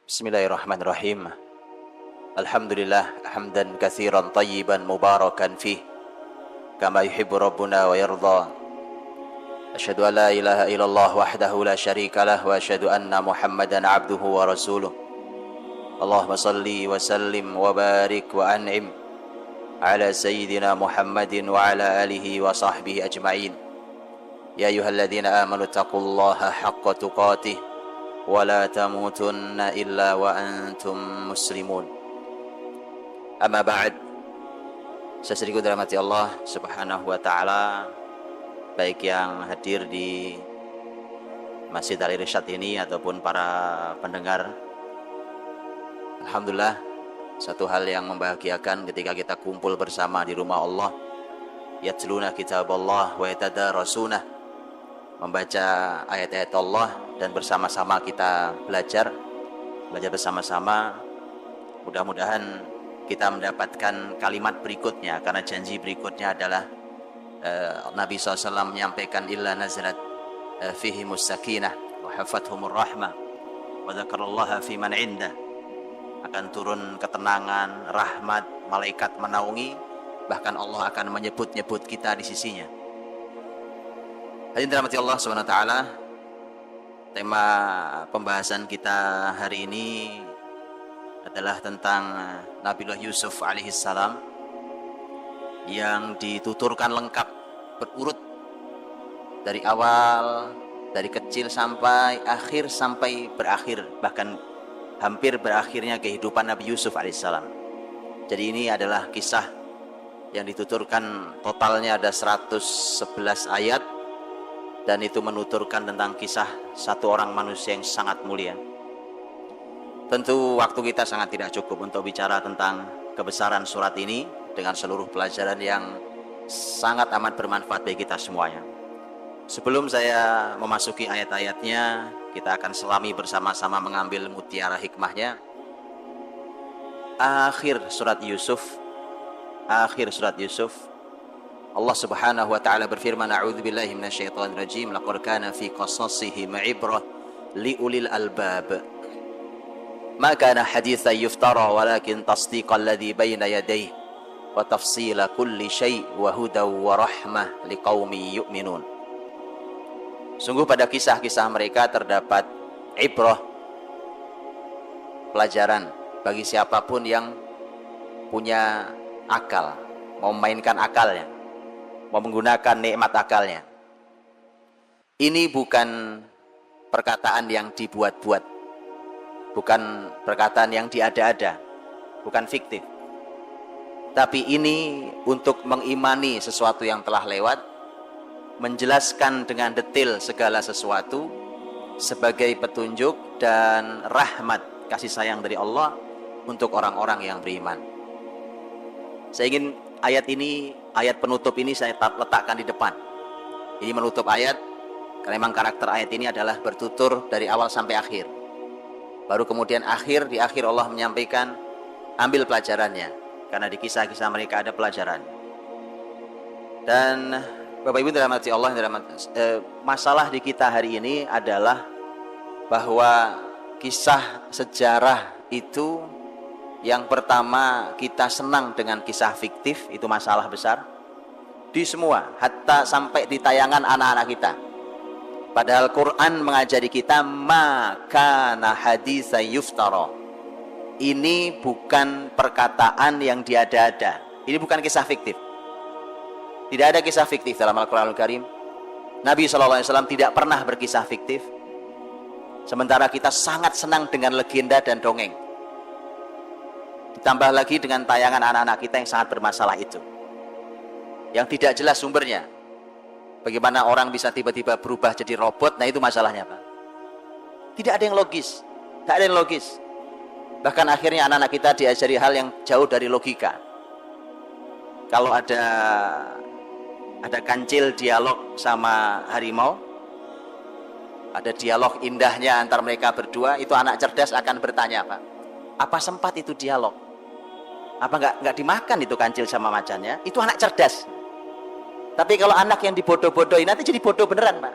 Bismillahirrahmanirrahim. Alhamdulillah hamdan katsiran tayyiban mubarakan fih kama yuhibbu rabbuna wa yarda. Asyhadu an la ilaha illallah wahdahu la syarikalah wa asyhadu anna Muhammadan abduhu wa rasuluh. Allahumma salli wa sallim wa barik wa an'im ala sayyidina Muhammadin wa ala alihi wa sahbihi ajma'in. Ya ayyuhalladzina amanu taqullaha haqqa tuqatih wa la tamutunna illa wa antum muslimun. Amma ba'd. Seseriku dirahmati Allah Subhanahu wa taala, baik yang hadir di Masjid Al-Irsyad ini ataupun para pendengar. Alhamdulillah, satu hal yang membahagiakan ketika kita kumpul bersama di rumah Allah, yatluna kitaballah wa yatadarasuna, membaca ayat-ayat Allah dan bersama-sama kita belajar bersama-sama. Mudah-mudahan kita mendapatkan kalimat berikutnya, karena janji berikutnya adalah Nabi SAW menyampaikan illa nazalat fihimus sakinah wa hafathumur rahmah wa dzakarallaha fi man indah, akan turun ketenangan, rahmat, malaikat menaungi, bahkan Allah akan menyebut-nyebut kita di sisinya. Hadirin dirahmati Allah Subhanahu wa taala, tema pembahasan kita hari ini adalah tentang Nabiullah Yusuf alaihissalam yang dituturkan lengkap berurut dari awal, dari kecil sampai akhir, sampai berakhir, bahkan hampir berakhirnya kehidupan Nabi Yusuf alaihissalam. Jadi ini adalah kisah yang dituturkan, totalnya ada 111 ayat, dan itu menuturkan tentang kisah satu orang manusia yang sangat mulia. Tentu waktu kita sangat tidak cukup untuk bicara tentang kebesaran surat ini dengan seluruh pelajaran yang sangat amat bermanfaat bagi kita semuanya. Sebelum saya memasuki ayat-ayatnya, kita akan selami bersama-sama mengambil mutiara hikmahnya. Akhir surat Yusuf, Allah Subhanahu wa taala berfirman, a'udzubillahi minasyaitonir rajim, laqad kana fi qasasihim ibrah liulil albab ma kana haditsan yuftara walakin tasdiqal ladzi baina yadayhi wa tafsila kulli syai' wa hudaw wa rahmah liqaumi yu'minun. Sungguh pada kisah-kisah mereka terdapat ibrah, pelajaran bagi siapapun yang punya akal, mau memainkan akalnya, mau menggunakan nikmat akalnya. Ini bukan perkataan yang dibuat-buat, bukan perkataan yang diada-ada, bukan fiktif. Tapi ini untuk mengimani sesuatu yang telah lewat, menjelaskan dengan detail segala sesuatu sebagai petunjuk dan rahmat, kasih sayang dari Allah untuk orang-orang yang beriman. Saya ingin ayat ini, ayat penutup ini saya letakkan di depan. Ini menutup ayat, karena memang karakter ayat ini adalah bertutur dari awal sampai akhir. Baru kemudian di akhir Allah menyampaikan, ambil pelajarannya, karena di kisah-kisah mereka ada pelajaran. Dan Bapak Ibu dirahmati Allah, masalah di kita hari ini adalah bahwa kisah sejarah itu, yang pertama, kita senang dengan kisah fiktif, itu masalah besar di semua, hatta sampai di tayangan anak-anak kita. Padahal Quran mengajari kita makana haditsa yuftara. Ini bukan perkataan yang diada-ada, ini bukan kisah fiktif. Tidak ada kisah fiktif dalam Al-Quranul Karim. Nabi SAW tidak pernah berkisah fiktif. Sementara kita sangat senang dengan legenda dan dongeng. Ditambah lagi dengan tayangan anak-anak kita yang sangat bermasalah itu, yang tidak jelas sumbernya. Bagaimana orang bisa tiba-tiba berubah jadi robot, nah itu masalahnya, Pak. Tidak ada yang logis, tak ada yang logis. Bahkan akhirnya anak-anak kita diajari hal yang jauh dari logika. Kalau ada kancil dialog sama harimau, ada dialog indahnya antar mereka berdua, itu anak cerdas akan bertanya, Pak, apa sempat itu dialog? Apa nggak dimakan itu kancil sama macannya? Itu anak cerdas. Tapi kalau anak yang dibodoh-bodohin, nanti jadi bodoh beneran, Pak.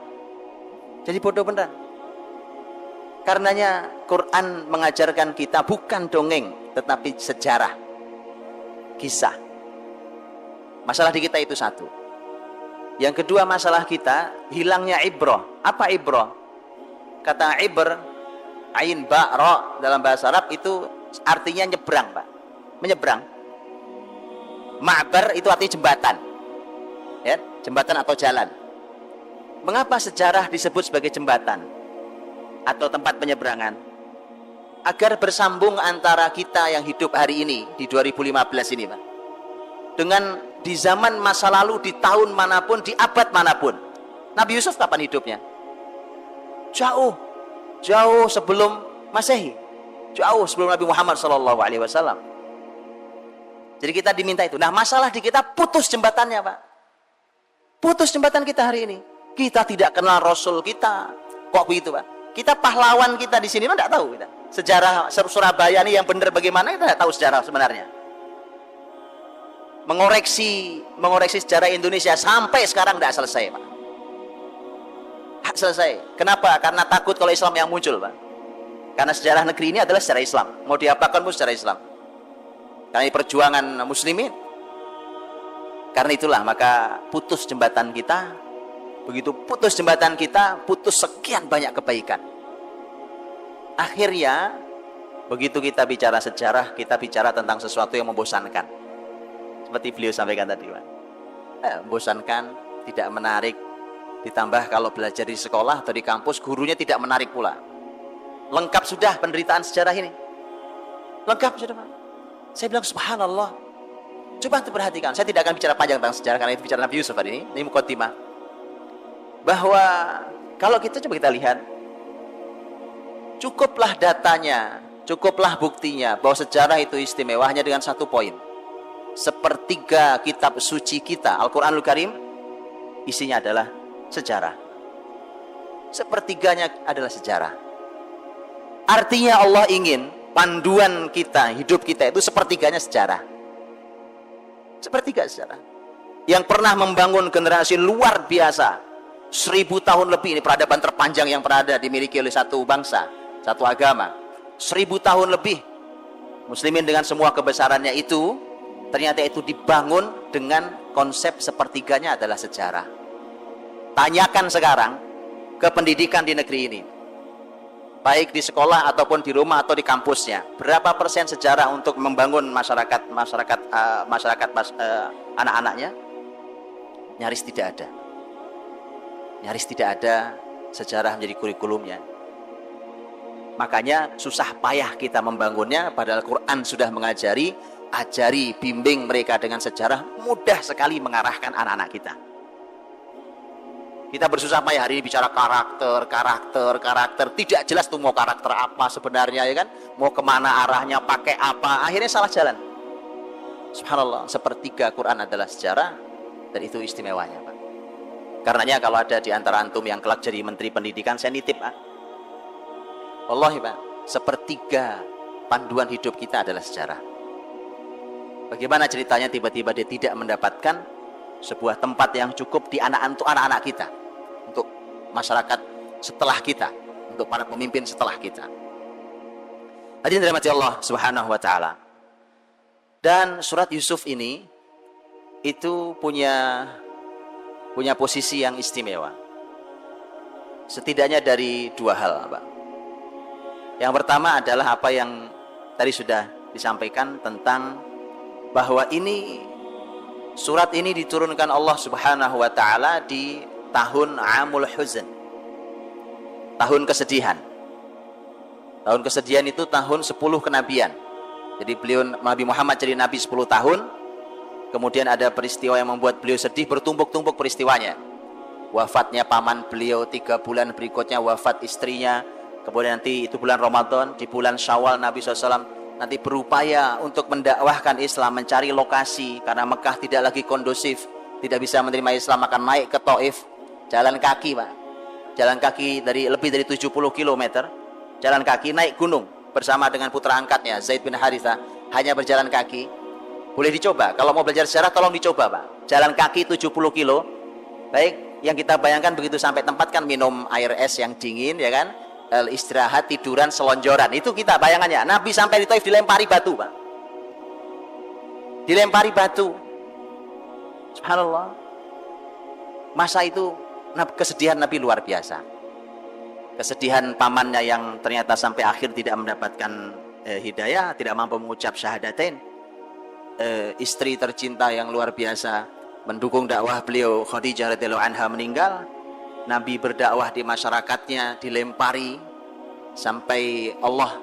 Jadi bodoh beneran. Karenanya Quran mengajarkan kita bukan dongeng, tetapi sejarah, kisah. Masalah di kita itu satu. Yang kedua, masalah kita hilangnya ibrah. Apa ibrah? Kata ibr, ain ba ra dalam bahasa Arab itu artinya nyebrang, Pak. Menyeberang. Ma'bar itu artinya jembatan. Ya, jembatan atau jalan. Mengapa sejarah disebut sebagai jembatan atau tempat penyeberangan? Agar bersambung antara kita yang hidup hari ini di 2015 ini, Pak, dengan di zaman masa lalu, di tahun manapun, di abad manapun. Nabi Yusuf kapan hidupnya? Jauh sebelum Masehi, jauh sebelum Nabi Muhammad SAW. Jadi kita diminta itu. Nah, masalah di kita putus jembatannya, Pak. Putus jembatan kita hari ini. Kita tidak kenal Rasul kita. Kok begitu, Pak? Kita pahlawan kita di sini, tidak tahu kita. Sejarah Surabaya ini yang benar bagaimana, kita tidak tahu sejarah sebenarnya. Mengoreksi sejarah Indonesia sampai sekarang tidak selesai, Pak. Hak selesai. Kenapa? Karena takut kalau Islam yang muncul, Pak. Karena sejarah negeri ini adalah sejarah Islam. Mau diapakan pun sejarah Islam. Karena ini perjuangan muslimin. Karena itulah maka putus jembatan kita. Begitu putus jembatan kita, putus sekian banyak kebaikan. Akhirnya begitu kita bicara sejarah, kita bicara tentang sesuatu yang membosankan. Seperti beliau sampaikan tadi, Pak. Membosankan, tidak menarik. Ditambah kalau belajar di sekolah atau di kampus, gurunya tidak menarik pula. Lengkap sudah penderitaan sejarah ini. Lengkap sudah, Pak. Saya bilang subhanallah. Coba untuk perhatikan. Saya tidak akan bicara panjang tentang sejarah karena itu bicara Nabi Yusuf hari ini. Ini muqaddimah. Bahwa kalau kita coba kita lihat, cukuplah datanya, cukuplah buktinya bahwa sejarah itu istimewa hanya dengan satu poin. Sepertiga kitab suci kita, Al-Quranul Karim, isinya adalah sejarah. Sepertiganya adalah sejarah. Artinya Allah ingin panduan kita, hidup kita itu sepertiganya sejarah. Sepertiga sejarah. Yang pernah membangun generasi luar biasa. 1000 tahun lebih, ini peradaban terpanjang yang pernah ada dimiliki oleh satu bangsa, satu agama. 1000 tahun lebih. Muslimin dengan semua kebesarannya itu, ternyata itu dibangun dengan konsep sepertiganya adalah sejarah. Tanyakan sekarang ke pendidikan di negeri ini, baik di sekolah ataupun di rumah atau di kampusnya, berapa persen sejarah untuk membangun anak-anaknya? Nyaris tidak ada. Nyaris tidak ada sejarah menjadi kurikulumnya. Makanya susah payah kita membangunnya, padahal Quran sudah mengajari, ajari, bimbing mereka dengan sejarah, mudah sekali mengarahkan anak-anak kita. Kita bersusah payah hari ini bicara karakter, tidak jelas tuh mau karakter apa sebenarnya, ya kan? Mau kemana arahnya, pakai apa, akhirnya salah jalan. Subhanallah, sepertiga Quran adalah sejarah, dan itu istimewanya, Pak. Karenanya kalau ada di antara antum yang kelak jadi menteri pendidikan, saya nitip, Pak. Wallahi, Pak, sepertiga panduan hidup kita adalah sejarah. Bagaimana ceritanya tiba-tiba dia tidak mendapatkan sebuah tempat yang cukup di anak-anak kita, untuk masyarakat setelah kita, untuk para pemimpin setelah kita. Hadirin dirahmati Allah Subhanahu wa taala. Dan surat Yusuf ini itu punya posisi yang istimewa. Setidaknya dari dua hal, Pak. Yang pertama adalah apa yang tadi sudah disampaikan tentang bahwa ini surat ini diturunkan Allah Subhanahu wa taala di tahun Amul Huzn. Tahun kesedihan. Tahun kesedihan itu tahun 10 kenabian. Jadi beliau Nabi Muhammad jadi nabi 10 tahun. Kemudian ada peristiwa yang membuat beliau sedih, bertumpuk-tumpuk peristiwanya. Wafatnya paman beliau, 3 bulan berikutnya wafat istrinya. Kemudian nanti itu bulan Ramadan, di bulan Syawal Nabi SAW nanti berupaya untuk mendakwahkan Islam, mencari lokasi karena Mekah tidak lagi kondusif, tidak bisa menerima Islam, akan naik ke Taif, jalan kaki, Pak. Jalan kaki dari lebih dari 70 km, jalan kaki naik gunung bersama dengan putra angkatnya Zaid bin Harithah, hanya berjalan kaki. Boleh dicoba, kalau mau belajar sejarah tolong dicoba, Pak. Jalan kaki 70 kilo. Baik, yang kita bayangkan begitu sampai tempat kan minum air es yang dingin, ya kan? istirahat, tiduran, selonjoran. Itu kita bayangannya. Nabi sampai di Taif dilempari batu, Pak. Dilempari batu. Subhanallah. Masa itu kesedihan Nabi luar biasa. Kesedihan pamannya yang ternyata sampai akhir tidak mendapatkan hidayah, tidak mampu mengucap syahadatain. Istri tercinta yang luar biasa mendukung dakwah beliau, Khadijah radhiyallahu anha, meninggal. Nabi berdakwah di masyarakatnya dilempari sampai Allah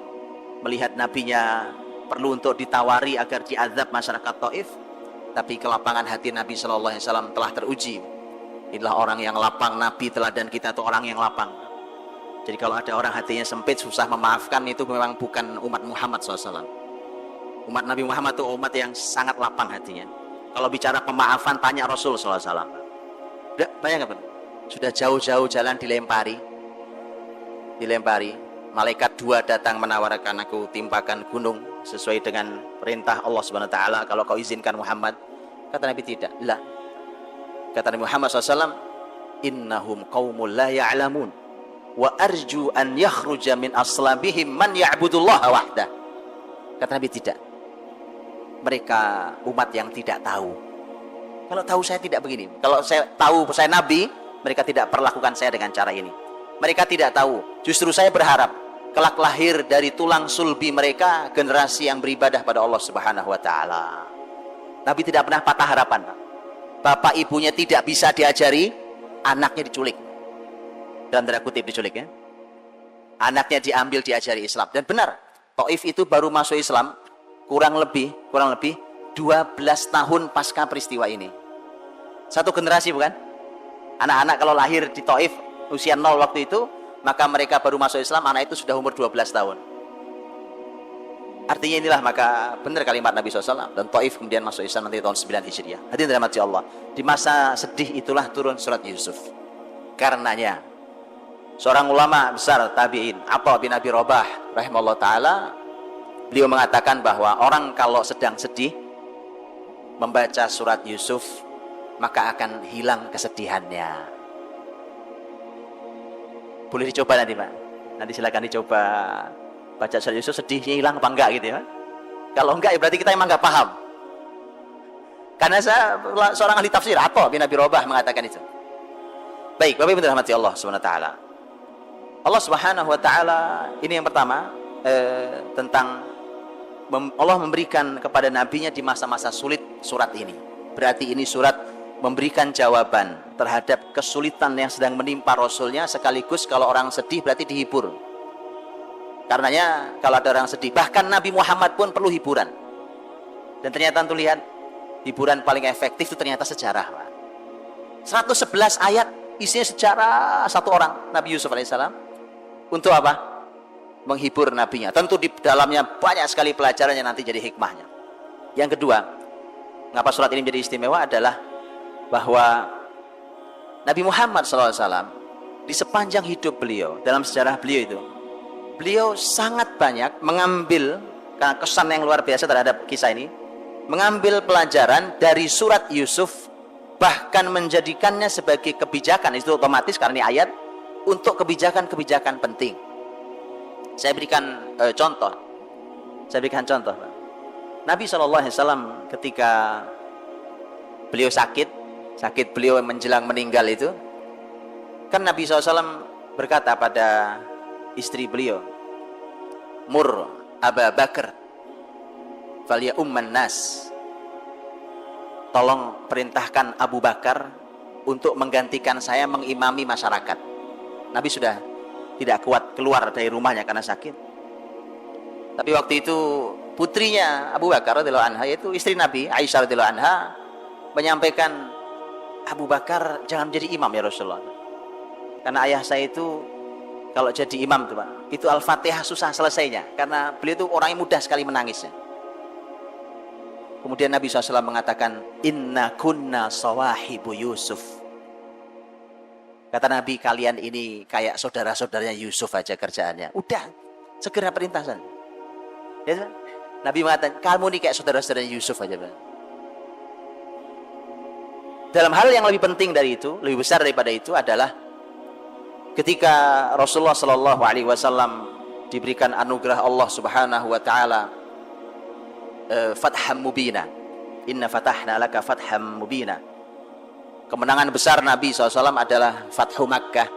melihat nabinya perlu untuk ditawari agar diazab masyarakat Taif. Tapi kelapangan hati Nabi sallallahu alaihi wasallam telah teruji. Inilah orang yang lapang. Nabi teladan kita itu orang yang lapang. Jadi kalau ada orang hatinya sempit, susah memaafkan, itu memang bukan umat Muhammad SAW. Umat Nabi Muhammad itu umat yang sangat lapang hatinya. Kalau bicara pemaafan, tanya Rasul SAW. Bayangkan, sudah jauh-jauh jalan dilempari. Malaikat 2 datang menawarkan, aku timpakan gunung sesuai dengan perintah Allah Subhanahu Wa Taala. Kalau kau izinkan Muhammad. Kata Nabi, tidak. Lah. Kata Nabi Muhammad SAW, innahum qaumul la ya'lamun wa arju an yakhruja min aslabihim man ya'budullaha wahdah. Kata Nabi, tidak. Mereka umat yang tidak tahu. Kalau tahu saya tidak begini. Kalau saya tahu saya Nabi, mereka tidak perlakukan saya dengan cara ini. Mereka tidak tahu. Justru saya berharap kelak lahir dari tulang sulbi mereka generasi yang beribadah pada Allah Subhanahu Wa Taala. Nabi tidak pernah patah harapan. Bapak ibunya tidak bisa diajari, anaknya diculik. Dalam tanda kutip diculik, ya. Anaknya diambil diajari Islam. Dan benar, Taif itu baru masuk Islam kurang lebih 12 tahun pasca peristiwa ini. Satu generasi, bukan? Anak-anak kalau lahir di Taif usia 0 waktu itu, maka mereka baru masuk Islam, anak itu sudah umur 12 tahun. Artinya inilah, maka benar kalimat Nabi SAW. Dan Taif kemudian masuk Islam nanti tahun 9 Hijriah. Hadirin dirahmati Allah. Di masa sedih itulah turun surat Yusuf. Karenanya seorang ulama besar tabi'in, Atha bin Abi Rabah rahimahullah ta'ala, beliau mengatakan bahwa orang kalau sedang sedih membaca surat Yusuf, maka akan hilang kesedihannya. Boleh dicoba nanti, Pak. Nanti silakan dicoba baca surat Yusuf, sedihnya hilang apa enggak gitu, ya. Kalau enggak, ya berarti kita emang enggak paham. Karena saya seorang ahli tafsir, Atha bin Abi Rabah mengatakan itu. Baik, Bapak Ibu dirahmati Allah Subhanahu wa taala. Allah Subhanahu wa taala, ini yang pertama, tentang Allah memberikan kepada nabinya di masa-masa sulit surat ini. Berarti ini surat memberikan jawaban terhadap kesulitan yang sedang menimpa Rasulnya, sekaligus kalau orang sedih berarti dihibur. Karenanya kalau ada orang sedih, bahkan Nabi Muhammad pun perlu hiburan. Dan ternyata untuk lihat, hiburan paling efektif itu ternyata sejarah, Pak. 111 ayat isinya sejarah satu orang, Nabi Yusuf alaihissalam. Untuk apa? Menghibur nabinya. Tentu di dalamnya banyak sekali pelajaran yang nanti jadi hikmahnya. Yang kedua, mengapa surat ini menjadi istimewa adalah bahwa Nabi Muhammad SAW di sepanjang hidup beliau, dalam sejarah beliau itu, beliau sangat banyak mengambil, karena kesan yang luar biasa terhadap kisah ini, mengambil pelajaran dari surat Yusuf, bahkan menjadikannya sebagai kebijakan. Itu otomatis karena ini ayat, untuk kebijakan-kebijakan penting. Saya berikan contoh. Pak. Nabi SAW ketika beliau sakit beliau menjelang meninggal itu, kan Nabi SAW berkata pada istri beliau, Mur Aba Bakar Falia Umman Nas, tolong perintahkan Abu Bakar untuk menggantikan saya mengimami masyarakat. Nabi sudah tidak kuat keluar dari rumahnya karena sakit. Tapi waktu itu putrinya Abu Bakar radhiyallahu anha, yaitu istri Nabi Aisyah radhiyallahu anha, menyampaikan, Abu Bakar jangan menjadi imam ya Rasulullah. Karena ayah saya itu kalau jadi imam tuh, Pak, itu Al-Fatihah susah selesainya, karena beliau itu orang yang mudah sekali menangisnya. Kemudian Nabi SAW mengatakan, Inna kunna sawahibu Yusuf. Kata Nabi, kalian ini kayak saudara-saudaranya Yusuf aja kerjaannya. Udah, segera perintah saja. Ya, Nabi mengatakan, kamu ini kayak saudara-saudaranya Yusuf aja. Dalam hal yang lebih penting dari itu, lebih besar daripada itu adalah ketika Rasulullah Shallallahu Alaihi Wasallam diberikan anugerah Allah Subhanahu Wa Taala fatham mubina, inna fatahna laka fatham mubina. Kemenangan besar Nabi SAW adalah Fathu Makkah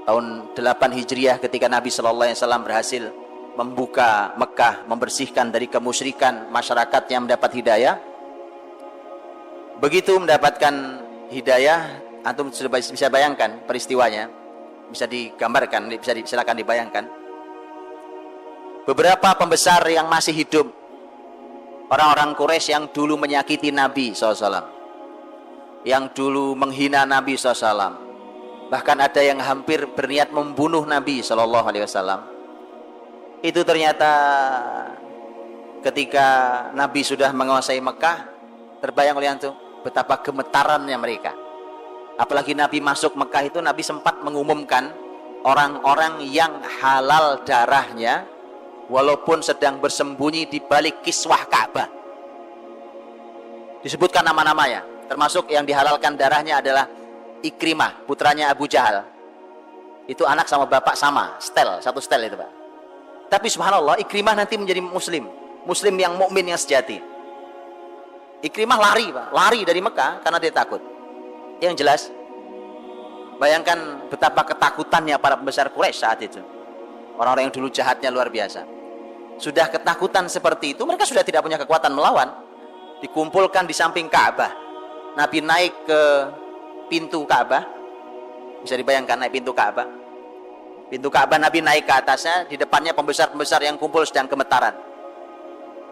tahun 8 Hijriah, ketika Nabi SAW berhasil membuka Mekah, membersihkan dari kemusyrikan masyarakat yang mendapat hidayah. Begitu mendapatkan hidayah, antum sudah bisa bayangkan peristiwanya, bisa digambarkan, silakan dibayangkan. Beberapa pembesar yang masih hidup, orang-orang Quraisy yang dulu menyakiti Nabi SAW, yang dulu menghina Nabi SAW, bahkan ada yang hampir berniat membunuh Nabi SAW, itu ternyata ketika Nabi sudah menguasai Mekah, terbayang oleh antum betapa gemetarannya mereka. Apalagi Nabi masuk Mekah itu, Nabi sempat mengumumkan orang-orang yang halal darahnya walaupun sedang bersembunyi di balik kiswah Ka'bah. Disebutkan nama-namanya, termasuk yang dihalalkan darahnya adalah Ikrimah, putranya Abu Jahal. Itu anak sama bapak sama, satu setel itu, Pak. Tapi subhanallah, Ikrimah nanti menjadi muslim yang mukmin yang sejati. Ikrimah lari, Pak, lari dari Mekah karena dia takut. Yang jelas, bayangkan betapa ketakutannya para pembesar Quraisy saat itu. Orang-orang yang dulu jahatnya luar biasa. Sudah ketakutan seperti itu, mereka sudah tidak punya kekuatan melawan. Dikumpulkan di samping Ka'bah. Nabi naik ke pintu Ka'bah. Bisa dibayangkan naik pintu Ka'bah. Pintu Ka'bah, Nabi naik ke atasnya, di depannya pembesar-pembesar yang kumpul sedang gemetaran.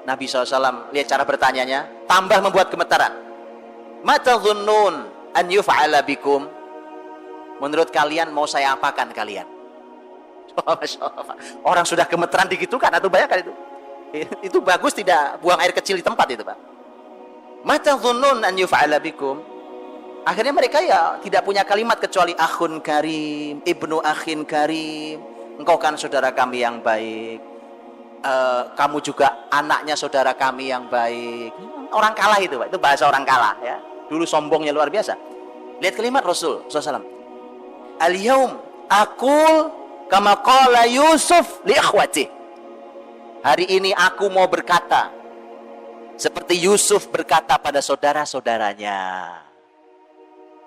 Nabi SAW lihat cara bertanyanya, tambah membuat gemetaran. Mata dhunnun an yuf'ala bikum. Menurut kalian mau saya apakan kalian? Orang sudah gemeteran digitukan, atau bayangkan itu. Itu bagus tidak buang air kecil di tempat itu, Pak. Mata dhunnun an yuf'ala bikum. Akhirnya mereka ya tidak punya kalimat kecuali akhun karim, ibnu akhin karim. Engkau kan saudara kami yang baik. Kamu juga anaknya saudara kami yang baik. Orang kalah itu, Pak. Itu bahasa orang kalah ya. Dulu sombongnya luar biasa. Lihat kalimat Rasul SAW. Al-yaum aqul kama qala Yusuf li akhwati. Hari ini aku mau berkata seperti Yusuf berkata pada saudara-saudaranya.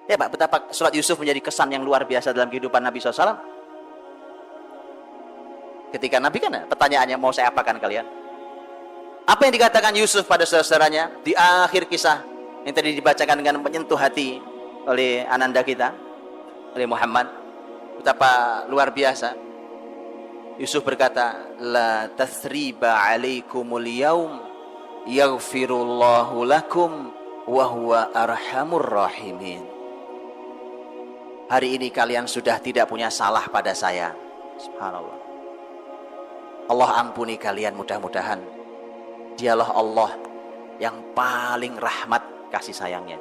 Ya, Pak, betapa surat Yusuf menjadi kesan yang luar biasa dalam kehidupan Nabi SAW. Ketika Nabi kan pertanyaannya, mau saya apakan kalian? Apa yang dikatakan Yusuf pada saudara-saudaranya di akhir kisah yang tadi dibacakan dengan menyentuh hati oleh ananda kita, oleh Muhammad, betapa luar biasa. Yusuf berkata, la tathriba alaikumul yaum yaghfirullahu lakum wa huwa arhamur rahimin. Hari ini kalian sudah tidak punya salah pada saya. Subhanallah. Allah ampuni kalian mudah-mudahan. Dialah Allah yang paling rahmat kasih sayangnya.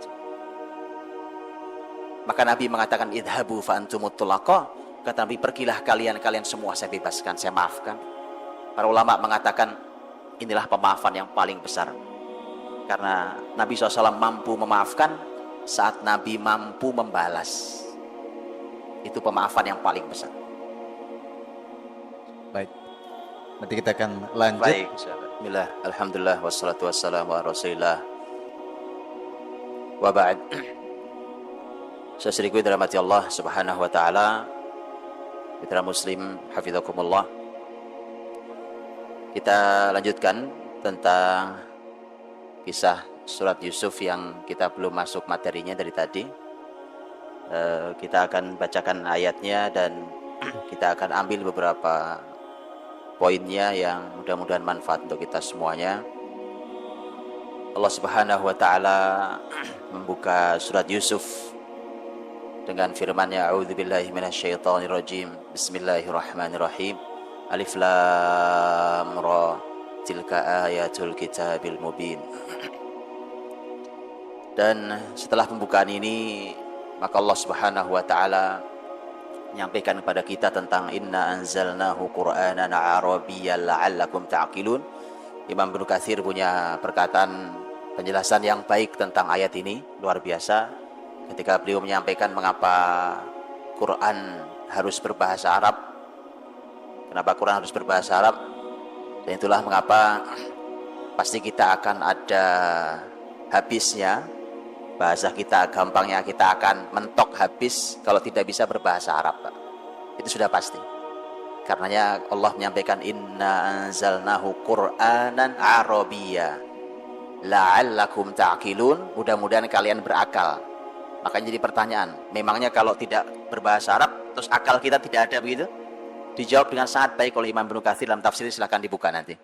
Maka Nabi mengatakan idhabu fa antumut tulaqa. Kata Nabi, pergilah kalian semua saya bebaskan, saya maafkan. Para ulama mengatakan inilah pemaafan yang paling besar. Karena Nabi SAW mampu memaafkan saat Nabi mampu membalas. Itu pemaafan yang paling besar. Baik, nanti kita akan lanjut. Baik, bismillah, alhamdulillah, wassalatu wassalamu ala rasulillah wa ba'd. Saudaraku dirahmati Allah Subhanahu wa taala, mitra muslim hafizakumullah. Kita lanjutkan tentang kisah surat Yusuf yang kita belum masuk materinya dari tadi. Kita akan bacakan ayatnya dan kita akan ambil beberapa poinnya yang mudah-mudahan manfaat untuk kita semuanya. Allah Subhanahu wa taala membuka surat Yusuf dengan firman-Nya, a'udzubillahi minasyaitonirrajim. Bismillahirrahmanirrahim. Alif lam ra. Tilka ayatul kitabil mubin. Dan setelah pembukaan ini, maka Allah Subhanahu wa taala menyampaikan kepada kita tentang inna anzalnahu qur'anan arabiyyan la'allakum ta'qilun. Imam Ibnu Katsir punya perkataan penjelasan yang baik tentang ayat ini, luar biasa, ketika beliau menyampaikan mengapa Quran harus berbahasa Arab. Kenapa Quran harus berbahasa Arab? Dan itulah mengapa pasti kita akan ada habisnya. Bahasa kita gampangnya kita akan mentok habis kalau tidak bisa berbahasa Arab, Pak. Itu sudah pasti. Karenanya Allah menyampaikan inna anzalnahu Qur'anan Arabiyya la'allakum ta'qilun, mudah-mudahan kalian berakal. Makanya jadi pertanyaan, memangnya kalau tidak berbahasa Arab terus akal kita tidak ada begitu? Dijawab dengan sangat baik oleh Imam Ibnu Katsir dalam tafsir, silahkan dibuka nanti.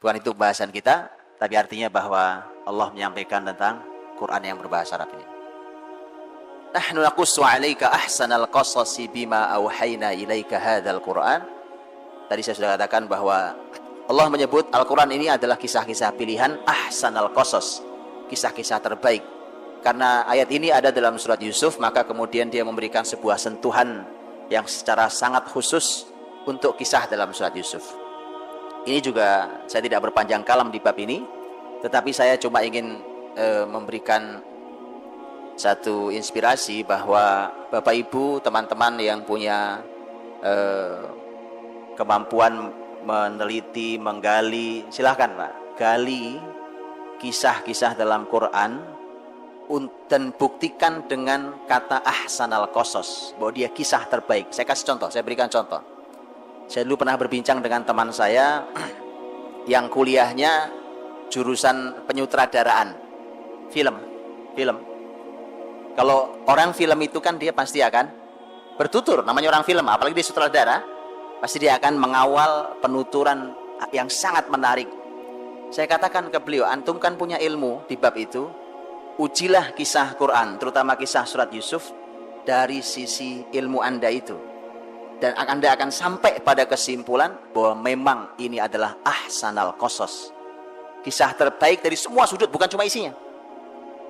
Bukan itu bahasan kita, tapi artinya bahwa Allah menyampaikan tentang Quran yang berbahasa Arab ini. Nahnu naqussu 'alaika ahsanal qasasi bima auhayna ilaika hadzal Qur'an. Tadi saya sudah katakan bahwa Allah menyebut Al-Quran ini adalah kisah-kisah pilihan ahsanal qasas, kisah-kisah terbaik. Karena ayat ini ada dalam surat Yusuf, maka kemudian dia memberikan sebuah sentuhan yang secara sangat khusus untuk kisah dalam surat Yusuf. Ini juga saya tidak berpanjang kalam di bab ini, tetapi saya cuma ingin memberikan satu inspirasi bahwa Bapak Ibu, teman-teman yang punya kemampuan meneliti, menggali, silahkan Pak, gali kisah-kisah dalam Quran dan buktikan dengan kata ahsanal qasas, bahwa dia kisah terbaik. Saya kasih contoh, saya berikan contoh. Saya dulu pernah berbincang dengan teman saya yang kuliahnya jurusan penyutradaraan film. Kalau orang film itu kan dia pasti akan bertutur, namanya orang film, apalagi dia sutradara, pasti dia akan mengawal penuturan yang sangat menarik. Saya katakan ke beliau, antum kan punya ilmu di bab itu, ujilah kisah Quran, terutama kisah surat Yusuf dari sisi ilmu Anda itu, dan Anda akan sampai pada kesimpulan bahwa memang ini adalah ahsanal qasas, kisah terbaik dari semua sudut, bukan cuma isinya,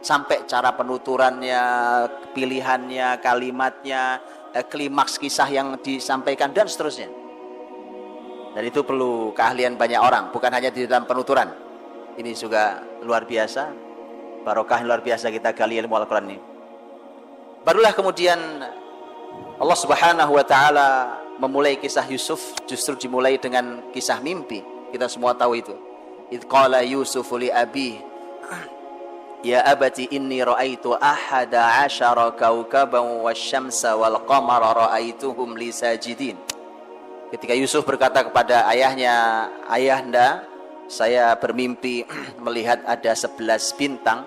sampai cara penuturannya, pilihannya, kalimatnya, klimaks kisah yang disampaikan dan seterusnya. Dan itu perlu keahlian banyak orang, bukan hanya di dalam penuturan. Ini juga luar biasa, barokah luar biasa kita gali ilmu Al-Quran ini. Barulah kemudian Allah Subhanahu wa taala memulai kisah Yusuf, justru dimulai dengan kisah mimpi. Kita semua tahu itu. Idz qala Yusufu li abi ya abati inni ra'aitu ahada 'asyara kawkaban wasyamsa wal qamara ra'aituhum li sajidin. Ketika Yusuf berkata kepada ayahnya, ayahanda, saya bermimpi melihat ada 11 bintang,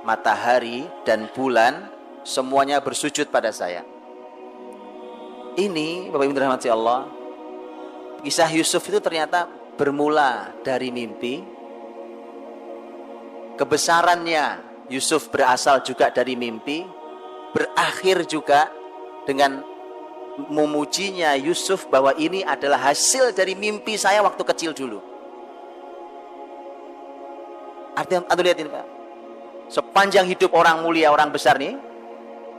matahari dan bulan, semuanya bersujud pada saya. Ini Bapak Ibu dirahmati Allah, kisah Yusuf itu ternyata bermula dari mimpi. Kebesarannya Yusuf berasal juga dari mimpi, berakhir juga dengan memujinya Yusuf bahwa ini adalah hasil dari mimpi saya waktu kecil dulu. Artinya, anda lihat ini Pak, sepanjang hidup orang mulia, orang besar nih,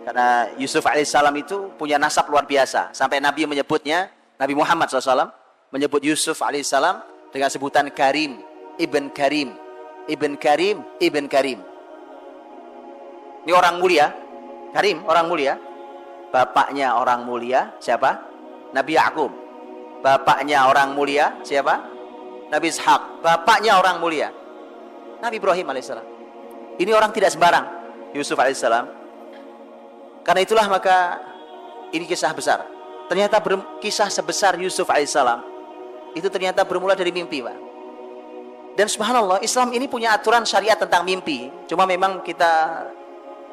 karena Yusuf alaihissalam itu punya nasab luar biasa, sampai Nabi menyebutnya, Nabi Muhammad SAW menyebut Yusuf alaihissalam dengan sebutan Karim, Ibn Karim, Ibn Karim, Ibn Karim. Ini orang mulia, Karim, orang mulia. Bapaknya orang mulia, siapa? Nabi Yakub. Bapaknya orang mulia, siapa? Nabi Ishak. Bapaknya orang mulia, Nabi Ibrahim alaihissalam. Ini orang tidak sembarang, Yusuf alaihissalam. Karena itulah maka ini kisah besar. Ternyata kisah sebesar Yusuf alaihissalam itu ternyata bermula dari mimpi, Pak. Dan subhanallah, Islam ini punya aturan syariat tentang mimpi. Cuma memang kita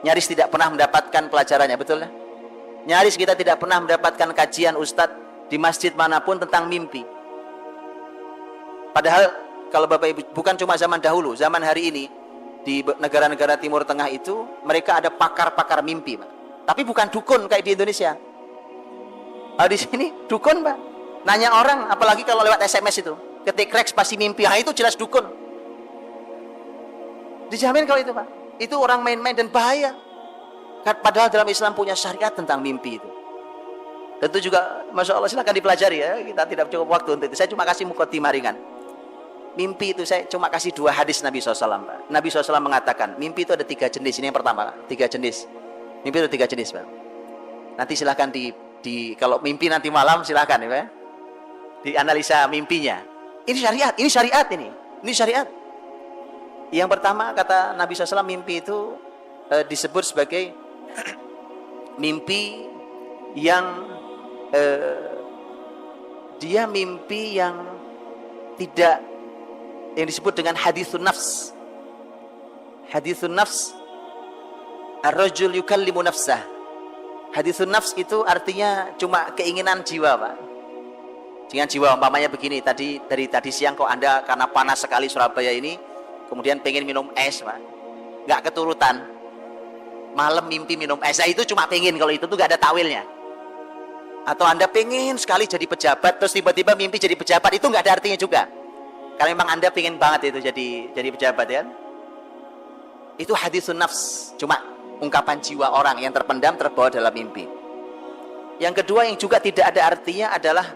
nyaris tidak pernah mendapatkan pelajarannya, betul ya? Nyaris kita tidak pernah mendapatkan kajian ustadz di masjid manapun tentang mimpi. Padahal kalau Bapak Ibu, bukan cuma zaman dahulu, zaman hari ini di negara-negara Timur Tengah itu mereka ada pakar-pakar mimpi, Pak. Tapi bukan dukun kayak di Indonesia. Di sini dukun, Pak. Nanya orang, apalagi kalau lewat SMS itu, ketik reks pasti mimpi. Nah, itu jelas dukun. Dijamin kalau itu, Pak. Itu orang main-main dan bahaya. Padahal dalam Islam punya syariat tentang mimpi itu. Tentu juga, Masya Allah, silakan dipelajari ya. Kita tidak cukup waktu untuk itu. Saya cuma kasih mukaddimah ringan. Mimpi itu saya cuma kasih 2 hadis Nabi SAW, Pak. Nabi SAW mengatakan, mimpi itu ada 3 jenis. Ini yang pertama, Pak. 3 jenis. Mimpi itu 3 jenis, Pak. Nanti silahkan kalau mimpi nanti malam silahkan ya, dianalisa mimpinya. Ini syariat, ini syariat ini syariat. Yang pertama kata Nabi SAW, mimpi itu disebut sebagai mimpi yang dia mimpi yang tidak, yang disebut dengan hadithun nafs. Hadithun nafs, ar-rajul yukallimu nafsah. Hadithun nafs itu artinya cuma keinginan jiwa, Pak. Dengan jiwa, umpamanya begini, dari tadi siang kok Anda karena panas sekali Surabaya ini, kemudian pengen minum es, Pak. Nggak keturutan. Malam mimpi minum es, nah, itu cuma pengen, kalau itu tuh nggak ada tawilnya. Atau Anda pengen sekali jadi pejabat, terus tiba-tiba mimpi jadi pejabat, itu nggak ada artinya juga. Karena memang Anda pengen banget itu jadi pejabat ya. Itu hadithun nafs, cuma ungkapan jiwa orang yang terpendam, terbawa dalam mimpi. Yang kedua yang juga tidak ada artinya adalah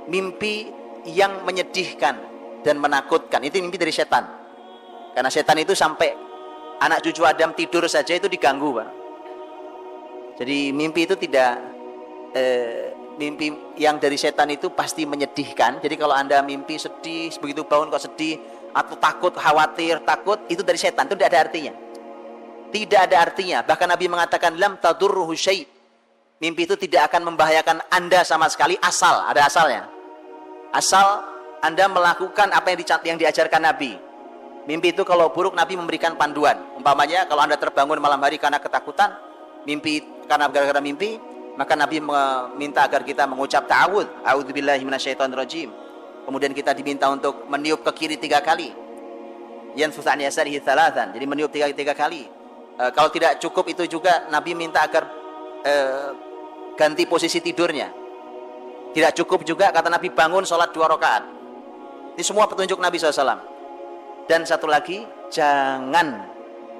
mimpi yang menyedihkan dan menakutkan. Itu mimpi dari setan. Karena setan itu sampai anak cucu Adam tidur saja itu diganggu, Pak. Jadi mimpi itu tidak mimpi yang dari setan itu pasti menyedihkan. Jadi kalau Anda mimpi sedih, begitu bangun kok sedih, atau takut, khawatir, takut, itu dari setan, itu tidak ada artinya. Tidak ada artinya. Bahkan Nabi mengatakan lam tadurruhu syai'. Mimpi itu tidak akan membahayakan Anda sama sekali, asal ada asalnya. Asal Anda melakukan apa yang diajarkan Nabi. Mimpi itu kalau buruk Nabi memberikan panduan. Umpamanya kalau Anda terbangun malam hari karena ketakutan, mimpi karena gara-gara mimpi, maka Nabi meminta agar kita mengucap ta'awudz, a'udzubillahi minasyaitonirrajim. Kemudian kita diminta untuk meniup ke kiri 3 kali. Yanfus an yasarihi thalathan. Jadi meniup 3 kali. Kalau tidak cukup itu juga Nabi minta agar ganti posisi tidurnya. Tidak cukup juga kata Nabi bangun sholat 2 rakaat. Ini semua petunjuk Nabi SAW. Dan satu lagi, jangan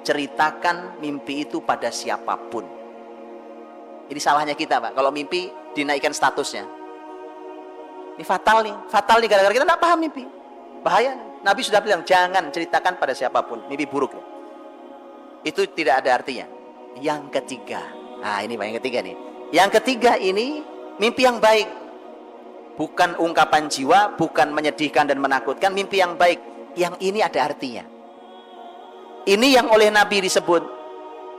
ceritakan mimpi itu pada siapapun. Ini salahnya kita, Pak. Kalau mimpi dinaikkan statusnya. Ini fatal nih gara-gara kita tidak paham mimpi. Bahaya. Nabi sudah bilang jangan ceritakan pada siapapun mimpi buruk. Itu tidak ada artinya. Yang ketiga, nah ini Pak, yang ketiga nih. Yang ketiga ini mimpi yang baik. Bukan ungkapan jiwa, bukan menyedihkan dan menakutkan, mimpi yang baik. Yang ini ada artinya. Ini yang oleh Nabi disebut.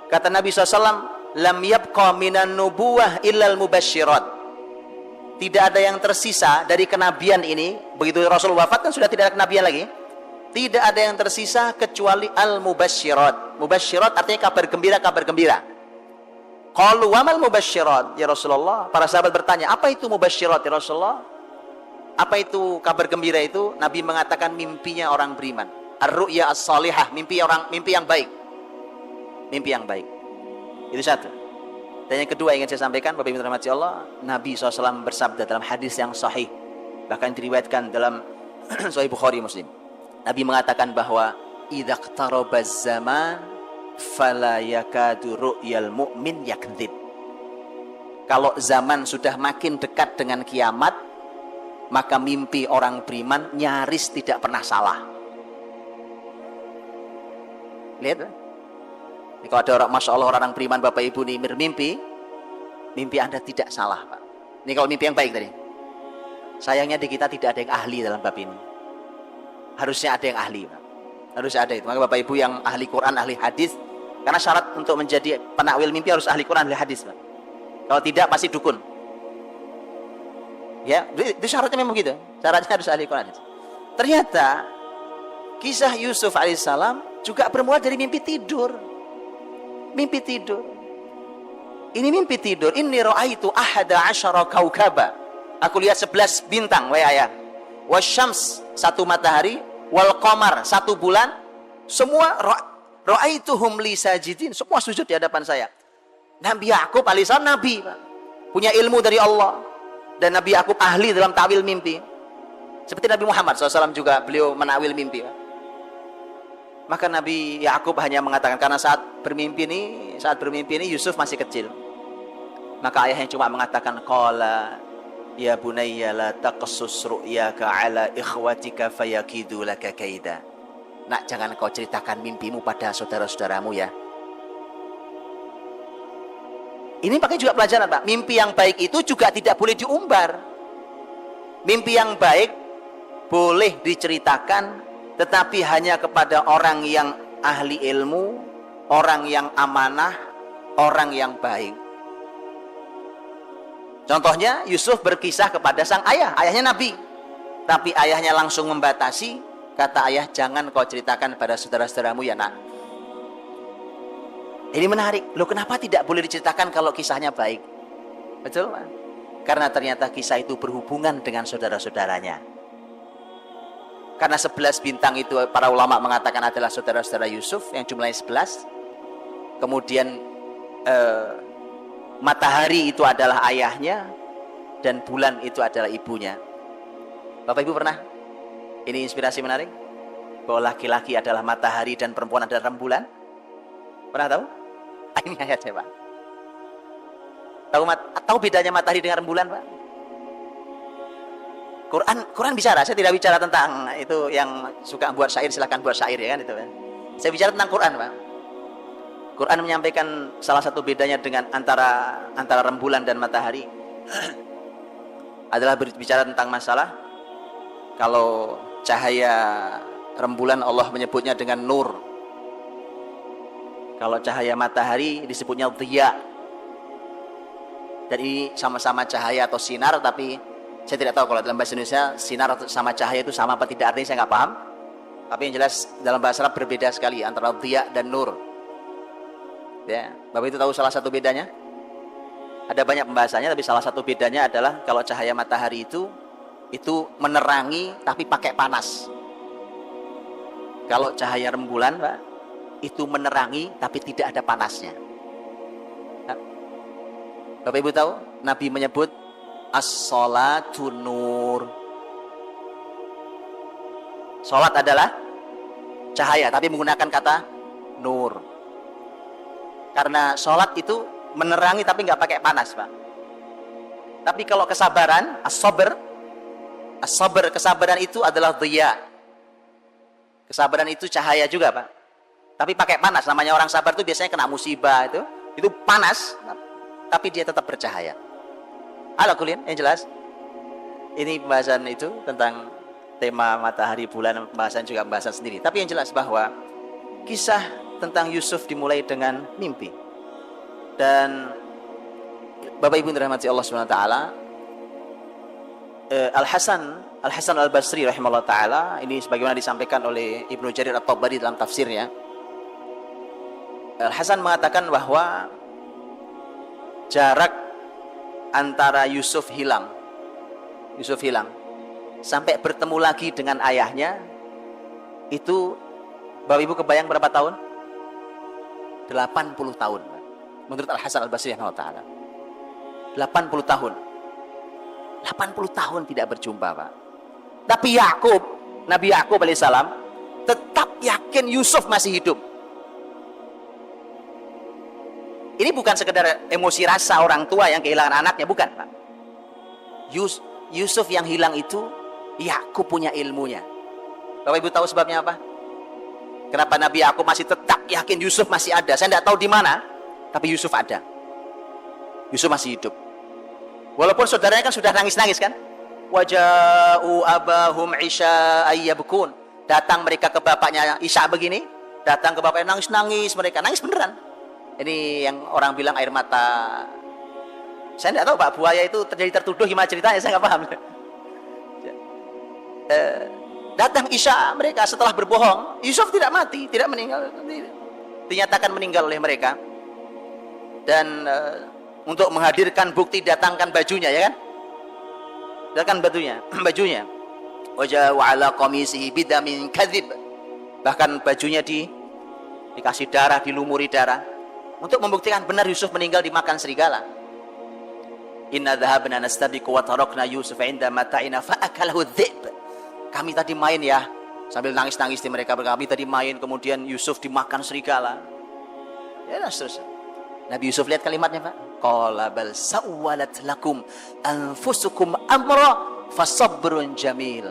Kata Nabi SAW, lam yabqa minan nubuwah illal mubasyirat. Tidak ada yang tersisa dari kenabian ini. Begitu Rasul wafat kan sudah tidak ada kenabian lagi. Tidak ada yang tersisa kecuali al-mubasyirat. Mubasyirat artinya kabar gembira. Qalu wamal mubasyirat ya Rasulullah. Para sahabat bertanya, apa itu mubasyirat ya Rasulullah? Apa itu kabar gembira itu? Nabi mengatakan mimpinya orang beriman. Ar-ru'ya as-salihah, mimpi yang baik. Mimpi yang baik. Itu satu. Dan yang kedua yang ingin saya sampaikan, Bapak Ibu rahmati Allah, Nabi SAW bersabda dalam hadis yang sahih, bahkan diriwayatkan dalam Sahih Bukhari Muslim. Nabi mengatakan bahwa idza iqtarabaz zaman fala yakadu ru'yal mu'min yakdzib. Kalau zaman sudah makin dekat dengan kiamat, maka mimpi orang beriman nyaris tidak pernah salah. Lihat, ini kalau ada orang, Masya Allah, orang beriman Bapak Ibu nih bermimpi, mimpi Anda tidak salah, Pak. Ini kalau mimpi yang baik tadi. Sayangnya di kita tidak ada yang ahli dalam bab ini. Harusnya ada yang ahli, Pak. Harusnya ada itu. Maka Bapak Ibu yang ahli Quran, ahli hadis, karena syarat untuk menjadi penakwil mimpi harus ahli Quran, ahli hadis, Pak. Kalau tidak pasti dukun. Ya, itu syaratnya memang gitu. Syaratnya harus ahli Quran. Ternyata kisah Yusuf alaihissalam juga bermula dari mimpi tidur. Mimpi tidur. Ini mimpi tidur. Inni ra'aitu ahada asyara kaukaba. Aku lihat 11 bintang, wahai ayah. Wasyams, 1 matahari, wal qamar, 1 bulan. Semua ra'aituhum li sajidin. Semua sujud di hadapan saya. Nabi Yakub alaihissalam nabi, Pak. Punya ilmu dari Allah. Dan Nabi Yakub ahli dalam ta'wil mimpi. Seperti Nabi Muhammad SAW juga beliau menawil mimpi, Pak. Maka Nabi Yakub hanya mengatakan, karena saat bermimpi ini Yusuf masih kecil. Maka ayahnya cuma mengatakan, qala ya bunayya la taqsus ru'yaka ala ikhwatika fayakidu laka kaida. Nak, jangan kau ceritakan mimpimu pada saudara-saudaramu ya. Ini pakai juga pelajaran, Pak. Mimpi yang baik itu juga tidak boleh diumbar. Mimpi yang baik boleh diceritakan, tetapi hanya kepada orang yang ahli ilmu, orang yang amanah, orang yang baik. Contohnya Yusuf berkisah kepada sang ayah, ayahnya Nabi. Tapi ayahnya langsung membatasi, kata ayah, jangan kau ceritakan pada saudara-saudaramu ya nak. Ini menarik, loh kenapa tidak boleh diceritakan kalau kisahnya baik? Betul Pak? Karena ternyata kisah itu berhubungan dengan saudara-saudaranya. Karena 11 bintang itu para ulama mengatakan adalah saudara-saudara Yusuf yang jumlahnya 11. Kemudian matahari itu adalah ayahnya dan bulan itu adalah ibunya. Bapak Ibu pernah? Ini inspirasi menarik bahwa laki-laki adalah matahari dan perempuan adalah rembulan. Pernah tahu? Ini ayatnya Pak. Tahu bedanya matahari dengan rembulan Pak? Quran bicara. Saya tidak bicara tentang itu yang suka buat syair, silahkan buat syair ya kan itu. Saya bicara tentang Quran Pak. Quran menyampaikan salah satu bedanya dengan antara rembulan dan matahari adalah berbicara tentang masalah kalau cahaya rembulan Allah menyebutnya dengan nur. Kalau cahaya matahari disebutnya dhiya. Dan ini sama-sama cahaya atau sinar, tapi saya tidak tahu kalau dalam bahasa Indonesia sinar sama cahaya itu sama apa tidak, artinya saya nggak paham. Tapi yang jelas dalam bahasa Arab berbeda sekali antara dhiya dan nur. Ya, Bapak itu tahu salah satu bedanya? Ada banyak pembahasannya, tapi salah satu bedanya adalah kalau cahaya matahari itu menerangi tapi pakai panas. Kalau cahaya rembulan, Pak, itu menerangi tapi tidak ada panasnya. Bapak Ibu tahu, Nabi menyebut as-sholatu nur. Sholat adalah cahaya, tapi menggunakan kata nur. Karena sholat itu menerangi tapi nggak pakai panas, Pak. Tapi kalau kesabaran, as-sabr, kesabaran itu adalah dhiya. Kesabaran itu cahaya juga, Pak. Tapi pakai panas. Namanya orang sabar itu biasanya kena musibah itu panas, tapi dia tetap bercahaya. Ala kulin, yang jelas. Ini pembahasan itu tentang tema matahari bulan, pembahasan juga pembahasan sendiri. Tapi yang jelas bahwa kisah tentang Yusuf dimulai dengan mimpi. Dan Bapak Ibu dirahmati Allah Subhanahu wa taala, Al-Hasan Al-Basri rahimahullah taala, ini sebagaimana disampaikan oleh Ibnu Jarir At-Tabari dalam tafsirnya. Al-Hasan mengatakan bahwa jarak antara Yusuf hilang sampai bertemu lagi dengan ayahnya itu, Bapak Ibu kebayang berapa tahun? 80 tahun menurut Al-Hasan Al-Basri rahimahullah taala. 80 tahun 80 tahun tidak berjumpa, Pak. Tapi Nabi Yakub alaihissalam tetap yakin Yusuf masih hidup. Ini bukan sekedar emosi rasa orang tua yang kehilangan anaknya, bukan, Pak. Yusuf yang hilang itu, Yakub punya ilmunya. Bapak Ibu tahu sebabnya apa? Kenapa Nabi Yakub masih tetap yakin Yusuf masih ada? Saya tidak tahu di mana, tapi Yusuf ada. Yusuf masih hidup. Walaupun saudaranya kan sudah nangis-nangis kan? Waja'u abahum isya ayyabkun. Datang mereka ke bapaknya Isya begini, datang ke bapaknya nangis-nangis, mereka nangis beneran. Ini yang orang bilang air mata. Saya tidak tahu Pak, buaya itu tertuduh gimana ceritanya, saya nggak paham. Datang Isya mereka setelah berbohong, Yusuf tidak mati, tidak meninggal, dinyatakan meninggal oleh mereka. Dan untuk menghadirkan bukti datangkan bajunya, ya kan? Datangkan bajunya. Wajah ala qamisihi bidamin kadzib. Bahkan bajunya dikasih darah, dilumuri darah untuk membuktikan benar Yusuf meninggal dimakan serigala. Inna dhahabna nastabiqu wa tarakna Yusuf 'inda mata'ina fa'akalahu dzib. Kami tadi main ya, sambil nangis-nangis di mereka, kami tadi main, kemudian Yusuf dimakan serigala. Ya, seterusnya. Nabi Yusuf lihat kalimatnya, Pak. Qala bal sawwalat lakum anfusukum amra fasabrun jamil.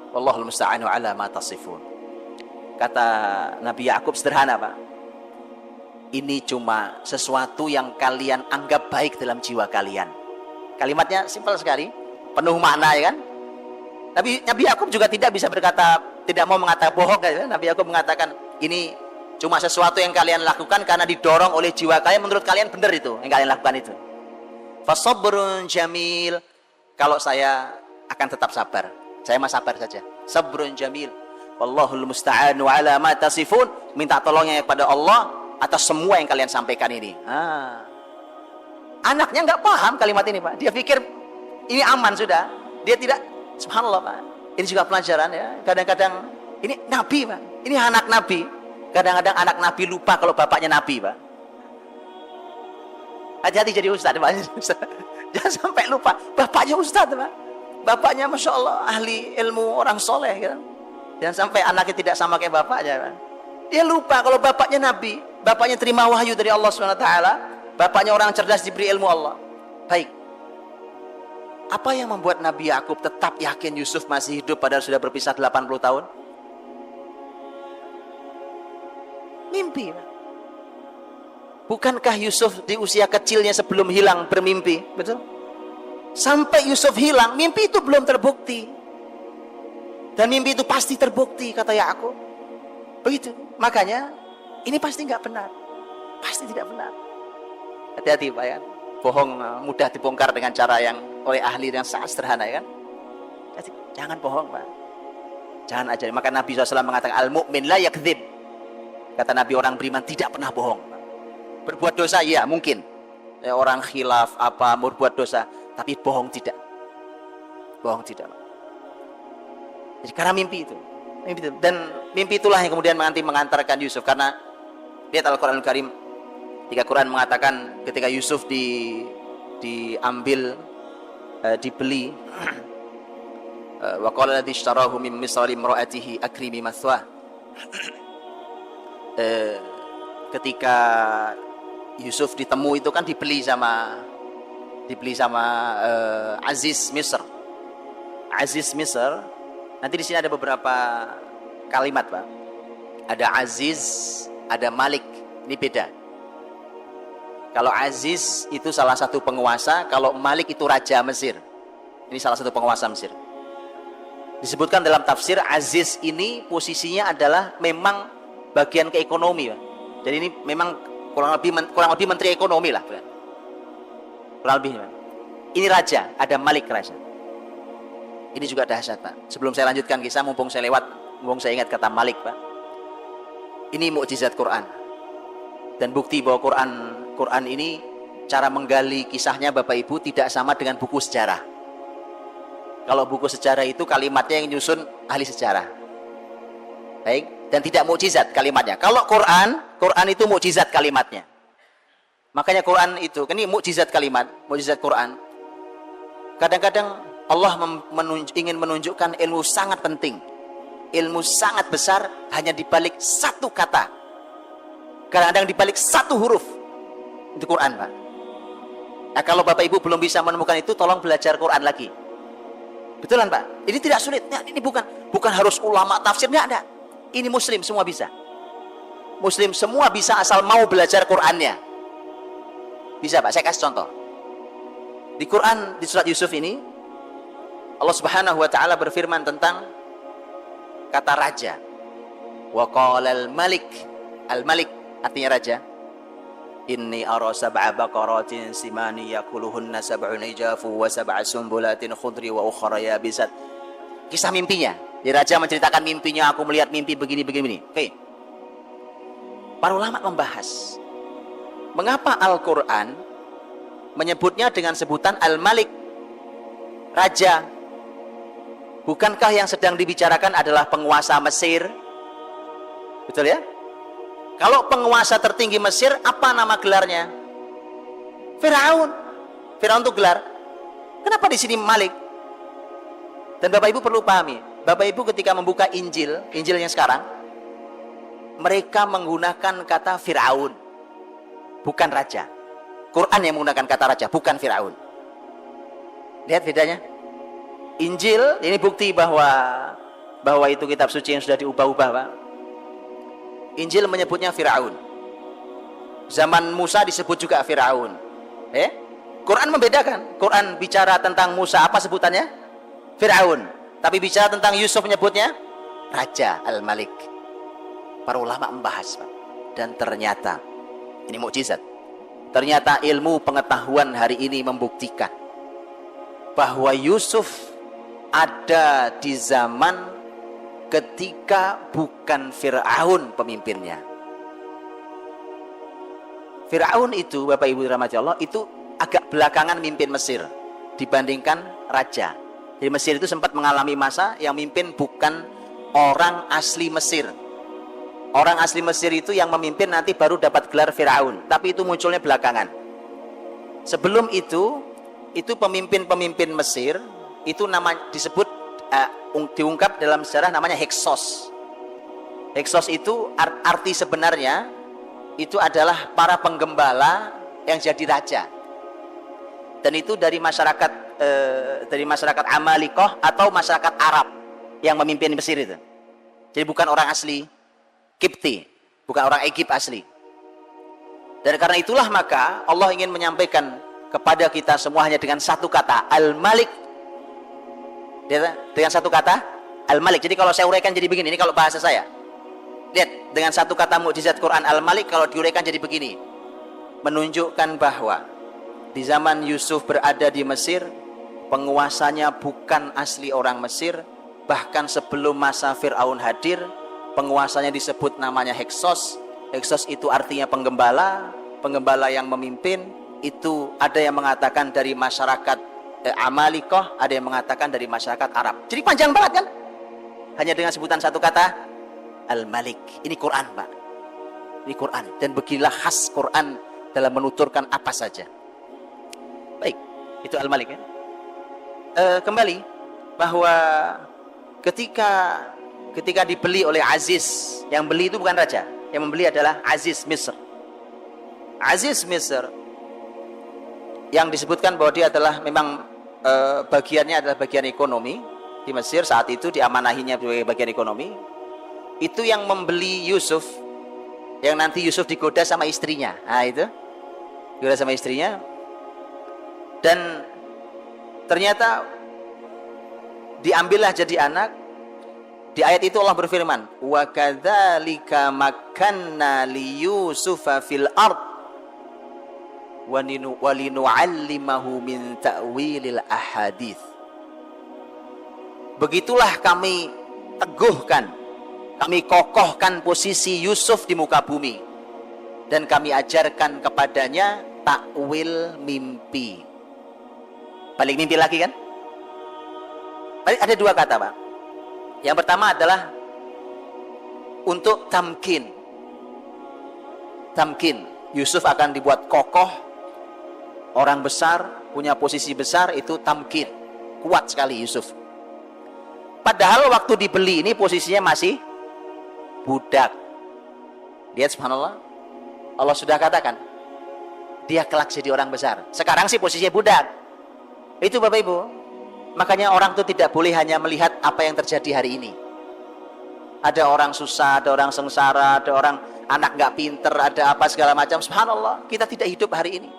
Wallahul musta'anu ala ma tasifun. Kata Nabi Yakub sederhana, Pak. ini cuma sesuatu yang kalian anggap baik dalam jiwa kalian. Kalimatnya simpel sekali, penuh makna, ya kan? Nabi Yakub juga tidak bisa berkata, tidak mau mengatakan bohong, kan? Nabi Yakub mengatakan ini cuma sesuatu yang kalian lakukan karena didorong oleh jiwa kalian, menurut kalian benar itu yang kalian lakukan itu. Fasabrun jamil, kalau saya akan tetap sabar, saya mah sabar saja. Sabrun jamil, wallahul musta'anu ala ma tasifun, minta tolongnya kepada Allah atas semua yang kalian sampaikan ini. Anaknya nggak paham kalimat ini, Pak. Dia pikir ini aman sudah. Dia tidak, subhanallah, Pak. Ini juga pelajaran, ya. Kadang-kadang ini nabi, Pak. Ini anak nabi. Kadang-kadang anak nabi lupa kalau bapaknya nabi, Pak. Hati-hati jadi ustaz, Pak. Jangan sampai lupa bapaknya ustaz, Pak. Bapaknya masya Allah ahli ilmu, orang soleh, kan? Jangan sampai anaknya tidak sama kayak bapaknya, Pak. Dia lupa kalau bapaknya nabi, bapaknya terima wahyu dari Allah SWT, bapaknya orang cerdas diberi ilmu Allah. Baik, apa yang membuat Nabi Yakub tetap yakin Yusuf masih hidup padahal sudah berpisah 80 tahun? Mimpi. Bukankah Yusuf di usia kecilnya sebelum hilang bermimpi? Betul? Sampai Yusuf hilang, mimpi itu belum terbukti. Dan mimpi itu pasti terbukti, kata Yakub. Begitu. Makanya ini pasti nggak benar. Pasti tidak benar. Hati-hati, Pak, ya. Bohong mudah dibongkar dengan cara yang oleh ahli yang sangat sederhana, ya kan? Jadi, jangan bohong, Pak. Jangan aja. Maka Nabi SAW mengatakan al-mu'min la yakdzib. Kata Nabi, orang beriman tidak pernah bohong. Berbuat dosa, ya mungkin. Ya, orang khilaf apa berbuat dosa, tapi bohong tidak. Bohong tidak, Pak. Jadi karena mimpi itu. Dan mimpi itulah yang kemudian nanti mengantarkan Yusuf. Karena lihat Al-Quranul Karim, ketika Quran mengatakan ketika Yusuf diambil, dibeli, wa qala alladzi ishtarahu min misri imraatihi akrimi mathwah, ketika Yusuf ditemu itu kan dibeli sama Aziz Misr. Aziz Misr. Nanti di sini ada beberapa kalimat, Pak. Ada Aziz, ada Malik. Ini beda. Kalau Aziz itu salah satu penguasa, kalau Malik itu raja Mesir. Ini salah satu penguasa Mesir. Disebutkan dalam tafsir, Aziz ini posisinya adalah memang bagian ke ekonomi, Pak. Jadi ini memang kurang lebih menteri ekonomi lah, Pak. Kurang lebih, Pak. Ini raja, ada Malik raja. Ini juga dahsyat, Pak. Sebelum saya lanjutkan kisah, mumpung saya ingat kata Malik, Pak. Ini mukjizat Quran. Dan bukti bahwa Quran ini cara menggali kisahnya Bapak Ibu tidak sama dengan buku sejarah. Kalau buku sejarah itu kalimatnya yang nyusun ahli sejarah. Baik, dan tidak mukjizat kalimatnya. Kalau Quran itu mukjizat kalimatnya. Makanya Quran itu, ini mukjizat kalimat, mukjizat Quran. Kadang-kadang Allah ingin menunjukkan ilmu sangat penting, ilmu sangat besar hanya dibalik satu kata, kadang-kadang dibalik satu huruf. Itu Quran, Pak. Nah, kalau Bapak Ibu belum bisa menemukan itu, tolong belajar Quran lagi. Betulan, Pak. Ini tidak sulit. Nah, ini bukan harus ulama tafsir, enggak. Ini Muslim semua bisa. Muslim semua bisa asal mau belajar Qurannya. Bisa, Pak. Saya kasih contoh. Di Quran di surat Yusuf ini, Allah Subhanahu wa taala berfirman tentang kata raja. Wa qala al-malik. Al-malik artinya raja. Inni ara sab'a baqaratin simani yakuluhunna sab'un ijafu wa sab'a sumbulatin khudri wa ukhra yabisat. Kisah mimpinya. Jadi raja menceritakan mimpinya, aku melihat mimpi begini. Oke. Para ulama membahas mengapa Al-Qur'an menyebutnya dengan sebutan Al-Malik, raja. Bukankah yang sedang dibicarakan adalah penguasa Mesir? Betul ya? Kalau penguasa tertinggi Mesir, apa nama gelarnya? Firaun. Firaun itu gelar. Kenapa di sini Malik? Dan Bapak Ibu perlu pahami, Bapak Ibu ketika membuka Injil yang sekarang, mereka menggunakan kata Firaun, bukan raja. Quran yang menggunakan kata raja, bukan Firaun. Lihat bedanya. Injil ini bukti bahwa itu kitab suci yang sudah diubah-ubah, Pak. Injil menyebutnya Firaun. Zaman Musa disebut juga Firaun. Quran membedakan. Quran bicara tentang Musa apa sebutannya? Firaun. Tapi bicara tentang Yusuf menyebutnya Raja Al-Malik. Para ulama membahas, Pak. Dan ternyata ini mukjizat. Ternyata ilmu pengetahuan hari ini membuktikan bahwa Yusuf ada di zaman ketika bukan Fir'aun pemimpinnya. Fir'aun itu, Bapak Ibu rahmati Allah, itu agak belakangan mimpin Mesir dibandingkan raja. Jadi Mesir itu sempat mengalami masa yang mimpin bukan orang asli Mesir. Orang asli Mesir itu yang memimpin nanti baru dapat gelar Fir'aun. Tapi itu munculnya belakangan. Sebelum itu pemimpin-pemimpin Mesir itu nama disebut diungkap dalam sejarah namanya Hyksos. Hyksos itu arti sebenarnya itu adalah para penggembala yang jadi raja. Dan itu dari masyarakat Amalikoh atau masyarakat Arab yang memimpin Mesir itu. Jadi bukan orang asli Kipti, bukan orang Egypt asli. Dan karena itulah maka Allah ingin menyampaikan kepada kita semuanya dengan satu kata, Al-Malik. Dengan satu kata, Al-Malik. Jadi kalau saya uraikan jadi begini, ini kalau bahasa saya. Lihat, dengan satu kata mukjizat Quran Al-Malik kalau diuraikan jadi begini. Menunjukkan bahwa di zaman Yusuf berada di Mesir, penguasanya bukan asli orang Mesir, bahkan sebelum masa Fir'aun hadir, penguasanya disebut namanya Hyksos. Hyksos itu artinya penggembala, penggembala yang memimpin. Itu ada yang mengatakan dari masyarakat Amalikoh, ada yang mengatakan dari masyarakat Arab. Jadi panjang banget kan? Hanya dengan sebutan satu kata, Al-Malik. Ini Quran, Pak. Ini Quran. Dan beginilah khas Quran dalam menuturkan apa saja. Baik, itu Al-Malik ya. Kembali bahwa ketika dibeli oleh Aziz, yang beli itu bukan raja, yang membeli adalah Aziz Misr. Aziz Misr yang disebutkan bahwa dia adalah memang bagiannya adalah bagian ekonomi di Mesir saat itu, diamanahinya sebagai bagian ekonomi. Itu yang membeli Yusuf, yang nanti Yusuf digoda sama istrinya. Nah itu digoda sama istrinya, dan ternyata diambillah jadi anak. Di ayat itu Allah berfirman, wa kadzalika makkanna li Yusufa fil ard wa linu'allimahu min ta'wilil ahadits. Begitulah kami teguhkan, kami kokohkan posisi Yusuf di muka bumi, dan kami ajarkan kepadanya takwil mimpi. Balik mimpi lagi kan? Ada dua kata, Pak. Yang pertama adalah untuk tamkin. Tamkin. Yusuf akan dibuat kokoh, orang besar, punya posisi besar, itu tamkin. Kuat sekali Yusuf. Padahal waktu dibeli ini posisinya masih budak. Lihat subhanallah. Allah sudah katakan, dia kelak jadi orang besar. Sekarang sih posisinya budak. Itu Bapak Ibu. Makanya orang itu tidak boleh hanya melihat apa yang terjadi hari ini. Ada orang susah, ada orang sengsara, ada orang anak nggak pinter, ada apa segala macam. Subhanallah, kita tidak hidup hari ini.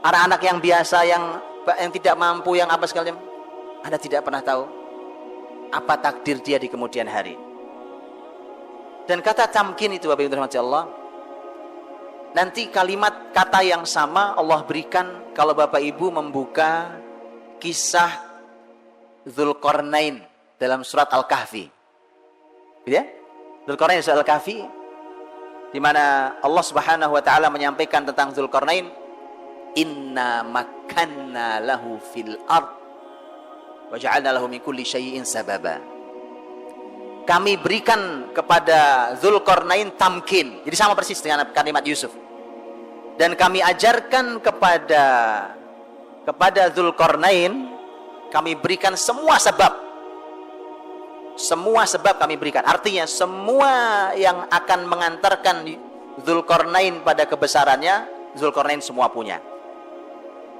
Anak-anak yang biasa, yang tidak mampu, yang apa segala macam, Anda tidak pernah tahu apa takdir dia di kemudian hari. Dan kata tamkin itu Bapak Ibu rahmati Allah, nanti kalimat kata yang sama Allah berikan kalau Bapak Ibu membuka kisah Dzulqarnain dalam surat Al-Kahfi. Ya? Dzulqarnain surat Al-Kahfi, di mana Allah Subhanahu wa taala menyampaikan tentang Dzulqarnain, inna makanna lahu fil ard wa ja'alna lahu min kulli syai'in sababa. Kami berikan kepada Dzulqarnain tamkin. Jadi sama persis dengan kalimat Yusuf. Dan kami ajarkan kepada Dzulqarnain, kami berikan semua sebab. Semua sebab kami berikan. Artinya semua yang akan mengantarkan Dzulqarnain pada kebesarannya, Dzulqarnain semua punya.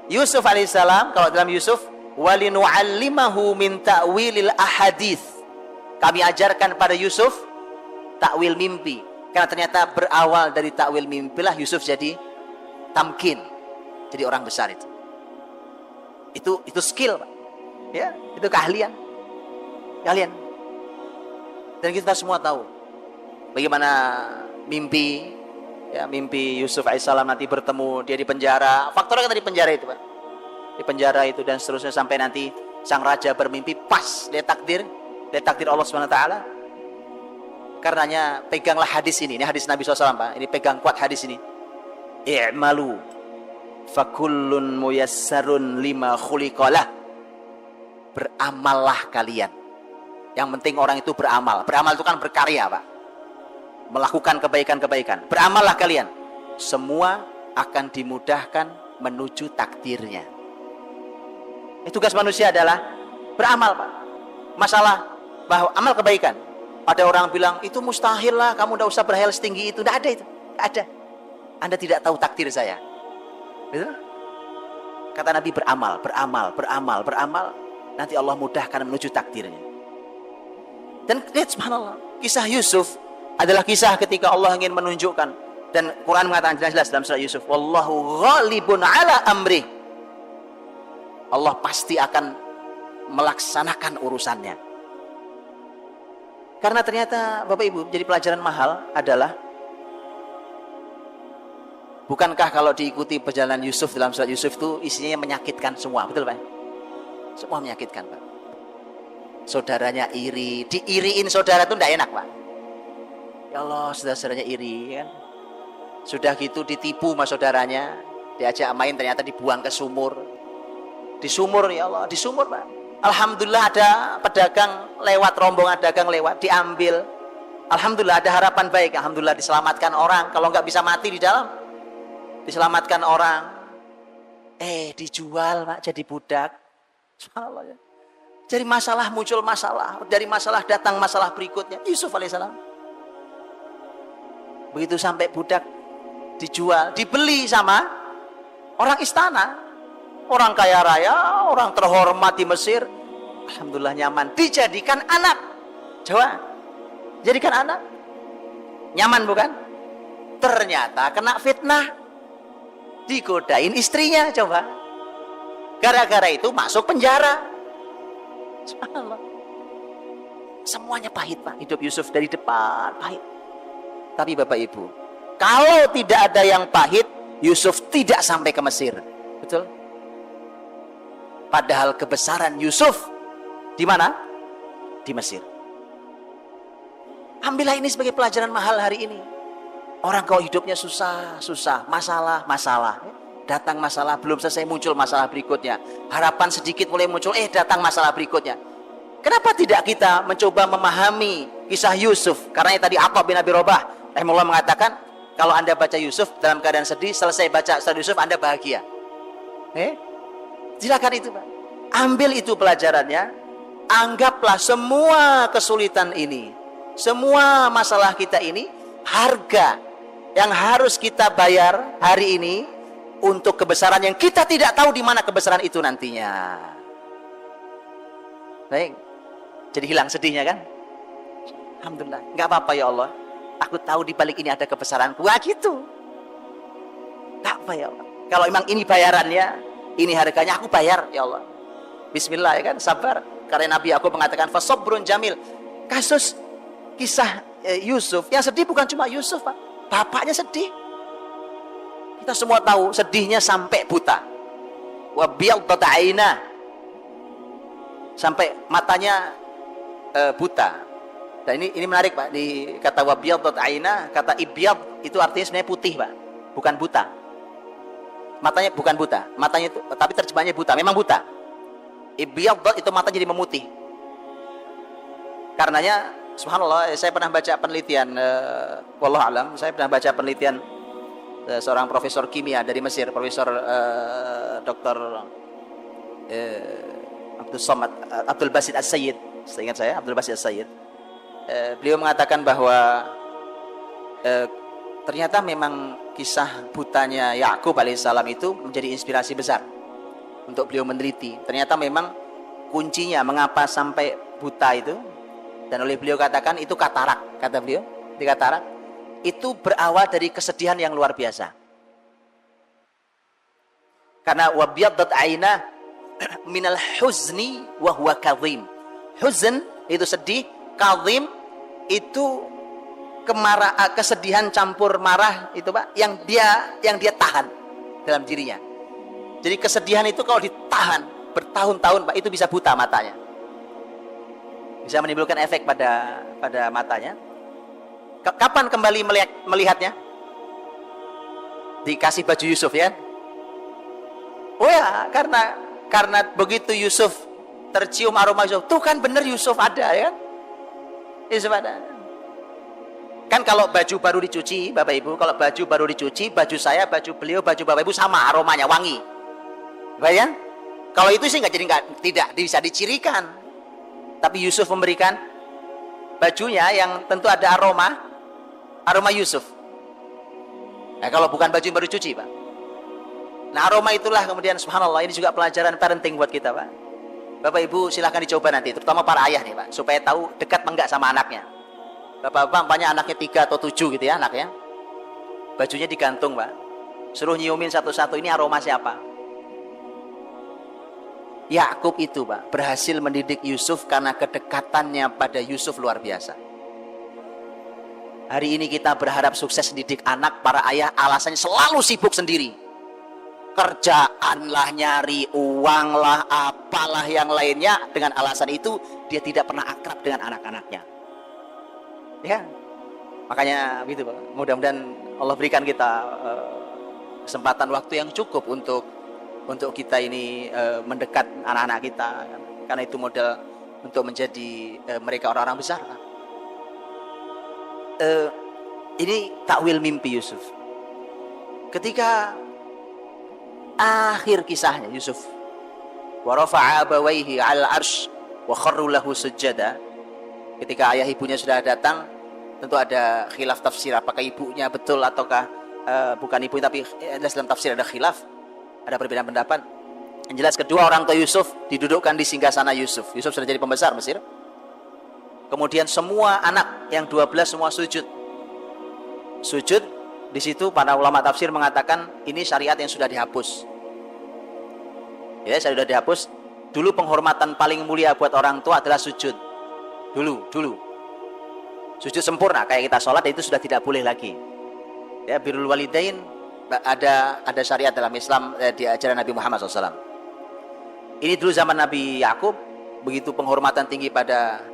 Yusuf alaihissalam, kalau dalam Yusuf, walinu'allimahu min ta'wilil ahadits. Kami ajarkan pada Yusuf takwil mimpi. Karena ternyata berawal dari takwil mimpilah Yusuf jadi tamkin, jadi orang besar itu. Itu skill, Pak. Ya, itu keahlian. Kalian. Dan kita semua tahu bagaimana mimpi, ya, mimpi Yusuf alaihissalam nanti bertemu dia di penjara. Faktornya kan di penjara itu, Pak. Di penjara itu dan seterusnya sampai nanti sang raja bermimpi pas lihat takdir Allah Subhanahu wa taala. Karenanya peganglah hadis ini hadis Nabi SAW, Pak. Ini pegang kuat hadis ini. I'malu fakullun muyassarun lima khuliqalah. Beramallah kalian. Yang penting orang itu beramal. Beramal itu kan berkarya, Pak. Melakukan kebaikan-kebaikan. Beramallah kalian. Semua akan dimudahkan menuju takdirnya. Tugas manusia adalah beramal, Pak. Masalah bahwa amal kebaikan. Ada orang bilang, itu mustahil lah, kamu tidak usah berhayal setinggi itu. Tidak ada itu, tidak ada. Anda tidak tahu takdir saya. Betul? Kata Nabi, beramal. Nanti Allah mudahkan menuju takdirnya. Dan lihat, subhanallah, kisah Yusuf adalah kisah ketika Allah ingin menunjukkan. Dan Quran mengatakan jelas-jelas dalam surah Yusuf, wallahu ghalibun ala amri. Allah pasti akan melaksanakan urusannya. Karena ternyata Bapak Ibu, jadi pelajaran mahal adalah, bukankah kalau diikuti perjalanan Yusuf dalam surat Yusuf itu isinya menyakitkan semua, betul Pak? Semua menyakitkan, Pak. Saudaranya iri, diiriin saudara itu tidak enak, Pak. Ya Allah, saudara-saudaranya iri kan. Sudah gitu ditipu sama saudaranya, diajak main ternyata dibuang ke sumur. Di sumur, ya Allah, di sumur, Pak. Alhamdulillah ada pedagang lewat, rombongan dagang lewat, diambil. Alhamdulillah ada harapan baik. Alhamdulillah diselamatkan orang. Kalau nggak bisa mati di dalam, diselamatkan orang. Dijual, Pak, jadi budak. Subhanallah ya. Jadi masalah muncul masalah. Dari masalah datang masalah berikutnya. Yusuf alaihissalam. Begitu sampai budak, dijual, dibeli sama orang istana. Orang kaya raya, orang terhormat di Mesir. Alhamdulillah nyaman. Dijadikan anak. Coba. Jadikan anak. Nyaman bukan? Ternyata kena fitnah. Digodain istrinya. Coba. Gara-gara itu masuk penjara. Subhanallah. Semuanya pahit, Pak. Hidup Yusuf dari depan pahit. Tapi Bapak Ibu, kalau tidak ada yang pahit, Yusuf tidak sampai ke Mesir. Betul? Padahal kebesaran Yusuf di mana? Di Mesir. Ambillah ini sebagai pelajaran mahal hari ini. Orang kalau hidupnya susah, masalah. Datang masalah, belum selesai muncul masalah berikutnya. Harapan sedikit mulai muncul, datang masalah berikutnya. Kenapa tidak kita mencoba memahami kisah Yusuf? Karena tadi Atha bin Abi Rabah rahimahullah mengatakan, kalau Anda baca Yusuf dalam keadaan sedih, selesai baca surah Yusuf Anda bahagia. Silakan itu, Pak. Ambil itu pelajarannya. Anggaplah semua kesulitan ini, semua masalah kita ini, harga yang harus kita bayar hari ini untuk kebesaran yang kita tidak tahu di mana kebesaran itu nantinya. Baik. Jadi hilang sedihnya kan? Alhamdulillah. Enggak apa-apa ya Allah. Aku tahu di balik ini ada kebesaranku. Wah gitu. Tak apa ya Allah. Kalau memang ini bayarannya, ini harganya, aku bayar ya Allah. Bismillah ya kan, sabar. Karena Nabi aku mengatakan fasabrun jamil. Kasus kisah Yusuf, yang sedih bukan cuma Yusuf, Pak. Bapaknya sedih. Kita semua tahu sedihnya sampai buta. Wa biyaddat aina. Sampai matanya buta. Dan ini menarik, Pak. Di kata wa biyaddat aina, kata ibyad itu artinya sebenarnya putih, Pak. Bukan buta. Matanya bukan buta, matanya itu, tapi terjemahannya buta, memang buta. Ibyaddat itu mata jadi memutih. Karenanya, subhanallah, saya pernah baca penelitian, wallahu alam, saya pernah baca penelitian seorang profesor kimia dari Mesir, Profesor Dr. Abdul Basit As-Sayyid, seingat saya, Abdul Basit As-Sayyid. Beliau mengatakan bahwa ternyata memang kisah butanya Yakub alaihissalam itu menjadi inspirasi besar untuk beliau meneliti. Ternyata memang kuncinya mengapa sampai buta itu, dan oleh beliau katakan itu katarak, kata beliau, di katarak. itu berawal dari kesedihan yang luar biasa. Karena wabiyaddat aina minal huzni wa huwa kadhim. Huzn itu sedih, kadhim itu kesedihan campur marah itu Pak, yang dia tahan dalam dirinya. Jadi kesedihan itu kalau ditahan bertahun-tahun Pak, itu bisa buta matanya. Bisa menimbulkan efek pada matanya. Kapan kembali melihatnya? Dikasih baju Yusuf ya. Oh ya, karena begitu Yusuf tercium aroma Yusuf, tuh kan bener Yusuf ada ya. Yusuf ada. Kan kalau baju baru dicuci, Bapak Ibu, kalau baju baru dicuci, baju saya, baju beliau, baju Bapak Ibu sama aromanya, wangi. Bayang? Kalau itu sih tidak bisa dicirikan. Tapi Yusuf memberikan bajunya yang tentu ada aroma Yusuf. Nah, kalau bukan baju yang baru cuci, Pak. Nah, aroma itulah kemudian subhanallah, ini juga pelajaran parenting buat kita, Pak. Bapak Ibu silahkan dicoba nanti, terutama para ayah nih, Pak, supaya tahu dekat enggak sama anaknya. Bapak-bapak, umpamanya anaknya 3 atau 7 gitu ya anaknya. Bajunya digantung, Pak. Suruh nyiumin satu-satu, ini aroma siapa? Yakub itu, Pak, berhasil mendidik Yusuf karena kedekatannya pada Yusuf luar biasa. Hari ini kita berharap sukses mendidik anak, para ayah alasannya selalu sibuk sendiri. Kerjaan lah, nyari uang lah, apalah yang lainnya. Dengan alasan itu dia tidak pernah akrab dengan anak-anaknya. Ya, makanya gitu Pak. Mudah-mudahan Allah berikan kita kesempatan waktu yang cukup untuk kita ini mendekat anak-anak kita, karena itu modal untuk menjadi mereka orang-orang besar. Ini takwil mimpi Yusuf. Ketika akhir kisahnya Yusuf, wa rafa'a abawaihi 'alal 'arsy wa kharru lahu sujada. Ketika ayah ibunya sudah datang, tentu ada khilaf tafsir, apakah ibunya betul ataukah bukan ibu, tapi dalam tafsir ada khilaf, ada perbedaan pendapat. Yang jelas kedua orang tua Yusuf didudukkan di singgasana Yusuf. Yusuf sudah jadi pembesar Mesir. Kemudian semua anak yang 12 semua sujud. Di situ para ulama tafsir mengatakan ini syariat yang sudah dihapus. Ya, sudah dihapus. Dulu penghormatan paling mulia buat orang tua adalah sujud. Dulu. Sujud sempurna kayak kita sholat, itu sudah tidak boleh lagi. Ya, birrul walidain ada syariat dalam Islam di ajaran Nabi Muhammad SAW. Ini dulu zaman Nabi Yakub, begitu penghormatan tinggi pada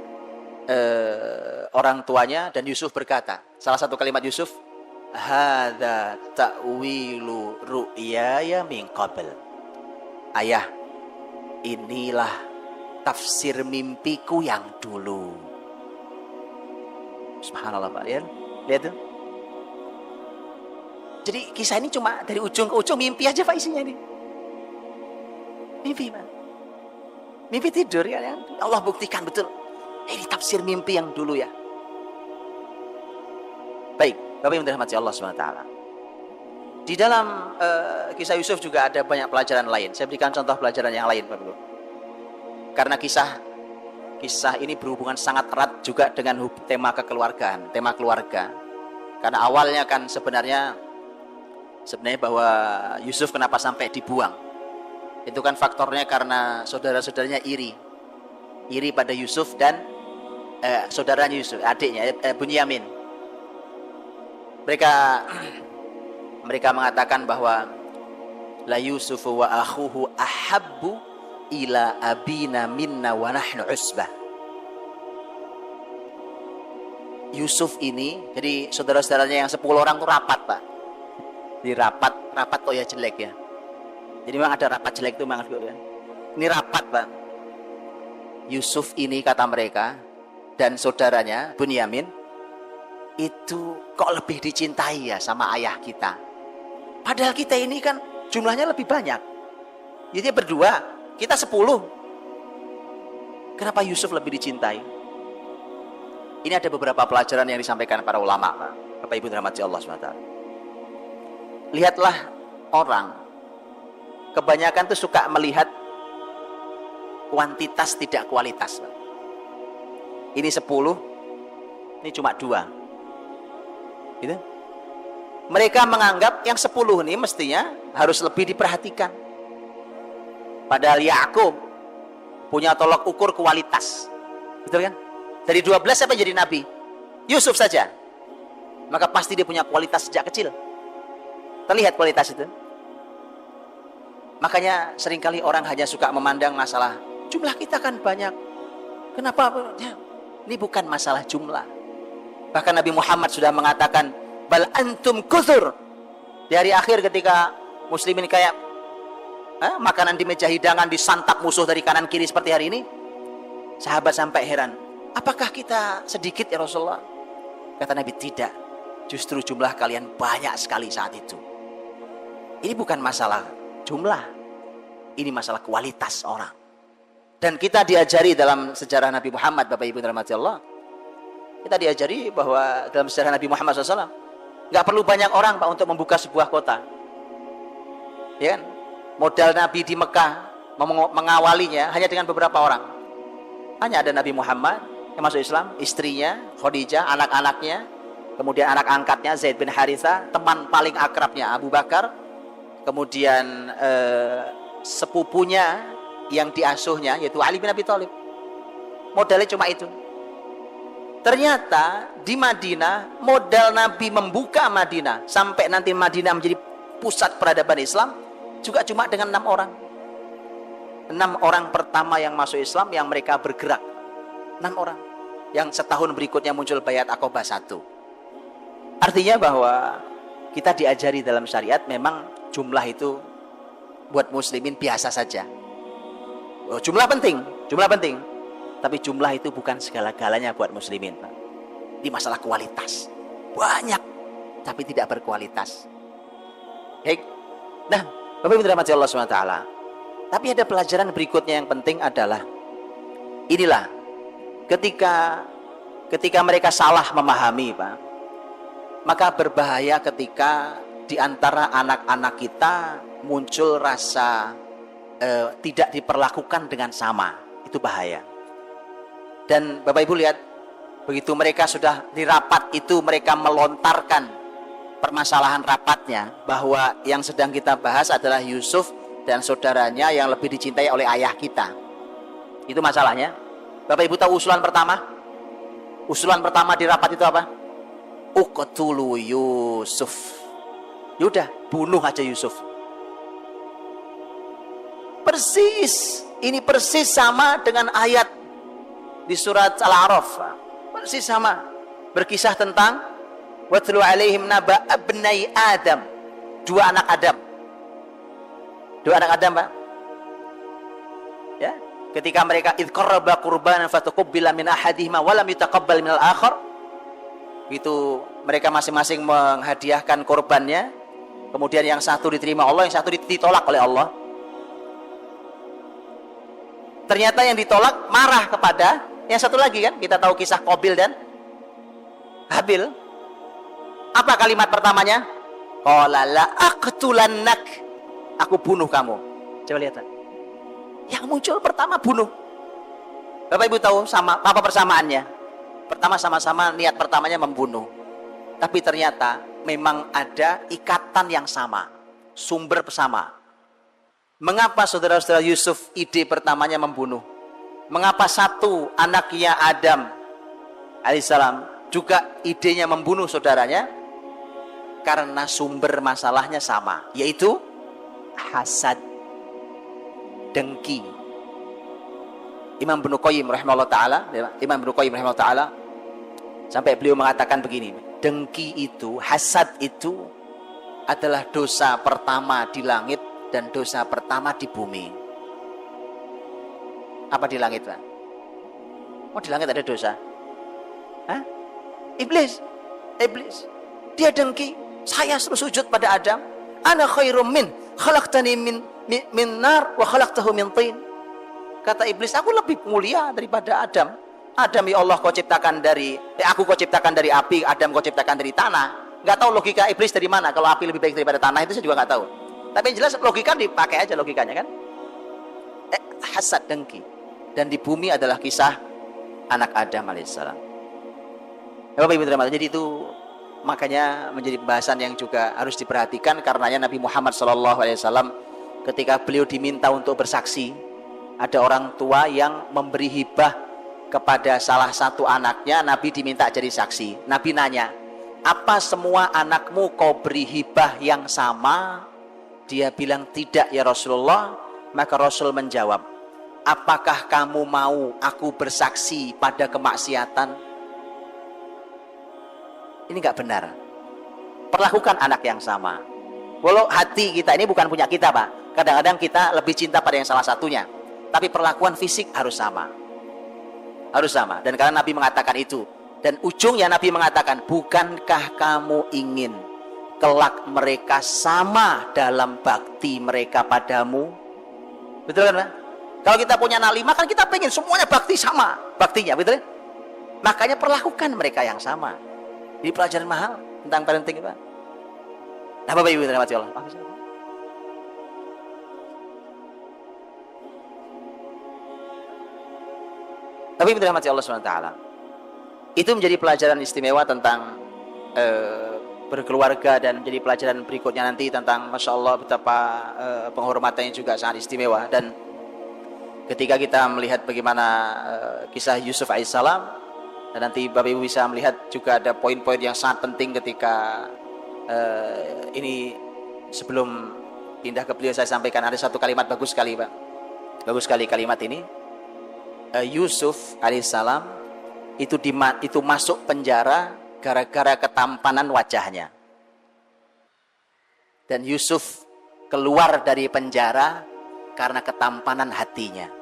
orang tuanya, dan Yusuf berkata, salah satu kalimat Yusuf, hadza ta'wilu ru'yaya min qabl. Ayah, inilah tafsir mimpiku yang dulu. Subhanallah Pak, lihat tuh. Jadi kisah ini cuma dari ujung ke ujung mimpi aja Pak isinya ini. Mimpi Pak. Mimpi tidur ya. Allah buktikan betul. Ini tafsir mimpi yang dulu ya. Baik, Bapak yang dirahmati Allah SWT. Di dalam kisah Yusuf juga ada banyak pelajaran lain. Saya berikan contoh pelajaran yang lain Bapak. Karena kisah ini berhubungan sangat erat juga dengan tema kekeluargaan, tema keluarga. Karena awalnya kan sebenarnya bahwa Yusuf kenapa sampai dibuang, itu kan faktornya karena saudara-saudaranya iri pada Yusuf dan saudaranya Yusuf, adiknya Bunyamin. Mereka mengatakan bahwa la Yusufu wa akhuhu ahabbu ila abina minna wa nahnu usbah. Yusuf ini, jadi saudara-saudaranya yang 10 orang itu rapat Pak. Di rapat kok ya jelek ya. Jadi memang ada rapat jelek itu memang ya. Ini rapat Pak. Yusuf ini kata mereka dan saudaranya Bunyamin itu kok lebih dicintai ya sama ayah kita. Padahal kita ini kan jumlahnya lebih banyak. Jadi berdua, kita 10. Kenapa Yusuf lebih dicintai? Ini ada beberapa pelajaran yang disampaikan para ulama, Pak. Bapak Ibu dirahmati Allah SWT. Lihatlah orang, kebanyakan tuh suka melihat kuantitas tidak kualitas, Pak. Ini 10, ini cuma 2. Gitu. Mereka menganggap yang 10 ini mestinya harus lebih diperhatikan. Padahal Yakub punya tolak ukur kualitas. Betul kan? Dari 12 siapa jadi nabi? Yusuf saja. Maka pasti dia punya kualitas sejak kecil. Terlihat kualitas itu. Makanya seringkali orang hanya suka memandang masalah jumlah kita kan banyak. Kenapa? Ya, ini bukan masalah jumlah. Bahkan Nabi Muhammad sudah mengatakan, bal antum kuthur. Di hari akhir ketika muslimin kayak makanan di meja hidangan disantap musuh dari kanan kiri seperti hari ini, sahabat sampai heran, apakah kita sedikit ya Rasulullah? Kata Nabi, tidak. Justru jumlah kalian banyak sekali saat itu. Ini bukan masalah jumlah, ini masalah kualitas orang. Dan kita diajari dalam sejarah Nabi Muhammad, Bapak Ibu dirahmati Allah, kita diajari bahwa dalam sejarah Nabi Muhammad SAW nggak perlu banyak orang Pak untuk membuka sebuah kota, ya kan? Modal Nabi di Mekah mengawalinya hanya dengan beberapa orang. Hanya ada Nabi Muhammad yang masuk Islam, istrinya Khadijah, anak-anaknya, kemudian anak angkatnya Zaid bin Haritha, teman paling akrabnya Abu Bakar, kemudian sepupunya yang diasuhnya yaitu Ali bin Abi Thalib. Modalnya cuma itu. Ternyata di Madinah modal Nabi membuka Madinah sampai nanti Madinah menjadi pusat peradaban Islam juga cuma dengan 6 orang. 6 orang pertama yang masuk Islam yang mereka bergerak. 6 orang. Yang setahun berikutnya muncul Bayat Aqabah 1. Artinya bahwa kita diajari dalam syariat memang jumlah itu buat muslimin biasa saja. Jumlah penting. Tapi jumlah itu bukan segala-galanya buat muslimin, Pak. Ini masalah kualitas. Banyak, tapi tidak berkualitas. Baik. Nah, Bapak Ibu dirahmati Allah SWT. Tapi ada pelajaran berikutnya yang penting adalah inilah ketika mereka salah memahami, Pak, maka berbahaya ketika di antara anak-anak kita muncul rasa tidak diperlakukan dengan sama. Itu bahaya. Dan Bapak Ibu lihat, begitu mereka sudah di rapat itu, mereka melontarkan permasalahan rapatnya bahwa yang sedang kita bahas adalah Yusuf dan saudaranya yang lebih dicintai oleh ayah kita. Itu masalahnya. Bapak Ibu tahu usulan pertama? Usulan pertama di rapat itu apa? Uqtulu Yusuf. Yaudah, bunuh aja Yusuf. Persis, ini persis sama dengan ayat di surat Al-A'raf. Persis sama. Berkisah tentang watlu alaihim naba abnai Adam. 2 anak Adam. 2 anak Adam, Pak. Ya, ketika mereka id qarraba qurbanan fatuqabbala min ahadihima wa lam yutaqabbal minal akhar. Itu mereka masing-masing menghadiahkan korbannya. Kemudian yang satu diterima Allah, yang satu ditolak oleh Allah. Ternyata yang ditolak marah kepada yang satu lagi, kan? Kita tahu kisah Qabil dan Habil. Apa kalimat pertamanya? Qala la aqtulannak. Aku bunuh kamu. Coba lihat. Yang muncul pertama bunuh. Bapak Ibu tahu sama apa persamaannya? Pertama sama-sama niat pertamanya membunuh. Tapi ternyata memang ada ikatan yang sama. Sumber sama. Mengapa saudara-saudara Yusuf ide pertamanya membunuh? Mengapa satu anaknya Adam alaihissalam juga idenya membunuh saudaranya? Karena sumber masalahnya sama, yaitu hasad, dengki. Imam Ibnu Qayyim rahimahullah ta'ala sampai beliau mengatakan begini, dengki itu, hasad itu adalah dosa pertama di langit dan dosa pertama di bumi. Apa di langit, Pak? Oh, di langit ada dosa? Hah? Iblis. Dia dengki. Saya suruh sujud pada Adam. Ana khairum min, khalaqtani min nar wa khalaqtahu min tin. Kata iblis, aku lebih mulia daripada Adam. Adam ya Allah kau ciptakan dari aku kau ciptakan dari api, Adam kau ciptakan dari tanah. Enggak tahu logika iblis dari mana. Kalau api lebih baik daripada tanah itu saya juga enggak tahu. Tapi yang jelas logika dipakai aja logikanya, kan? Hasad, dengki. Dan di bumi adalah kisah anak Adam alaihissalam. Bapak Ibu terima. Jadi itu Makanya menjadi pembahasan yang juga harus diperhatikan, karenanya Nabi Muhammad SAW ketika beliau diminta untuk bersaksi, ada orang tua yang memberi hibah kepada salah satu anaknya, Nabi diminta jadi saksi. Nabi nanya, apa semua anakmu kau beri hibah yang sama? Dia bilang tidak ya Rasulullah. Maka Rasul menjawab, apakah kamu mau aku bersaksi pada kemaksiatan? Ini nggak benar. Perlakukan anak yang sama. Walau hati kita ini bukan punya kita, Pak. Kadang-kadang kita lebih cinta pada yang salah satunya. Tapi perlakuan fisik harus sama. Harus sama. Dan karena Nabi mengatakan itu. Dan ujungnya Nabi mengatakan, bukankah kamu ingin kelak mereka sama dalam bakti mereka padamu? Betul kan, Pak? Kalau kita punya anak 5 kan kita pengen semuanya bakti sama baktinya, betul? Makanya perlakukan mereka yang sama. Ini pelajaran mahal tentang parenting, Pak. Nah, Bapak Ibu terima kasih Allah. Tapi dirahmati Allah SWT, itu menjadi pelajaran istimewa tentang berkeluarga, dan menjadi pelajaran berikutnya nanti tentang Masya Allah betapa penghormatannya juga sangat istimewa. Dan ketika kita melihat bagaimana kisah Yusuf alaihissalam, dan nanti Bapak Ibu bisa melihat juga ada poin-poin yang sangat penting ketika ini sebelum pindah ke beliau saya sampaikan ada satu kalimat bagus sekali, Pak. Bagus sekali kalimat ini. Yusuf alaihissalam itu masuk penjara gara-gara ketampanan wajahnya. Dan Yusuf keluar dari penjara karena ketampanan hatinya.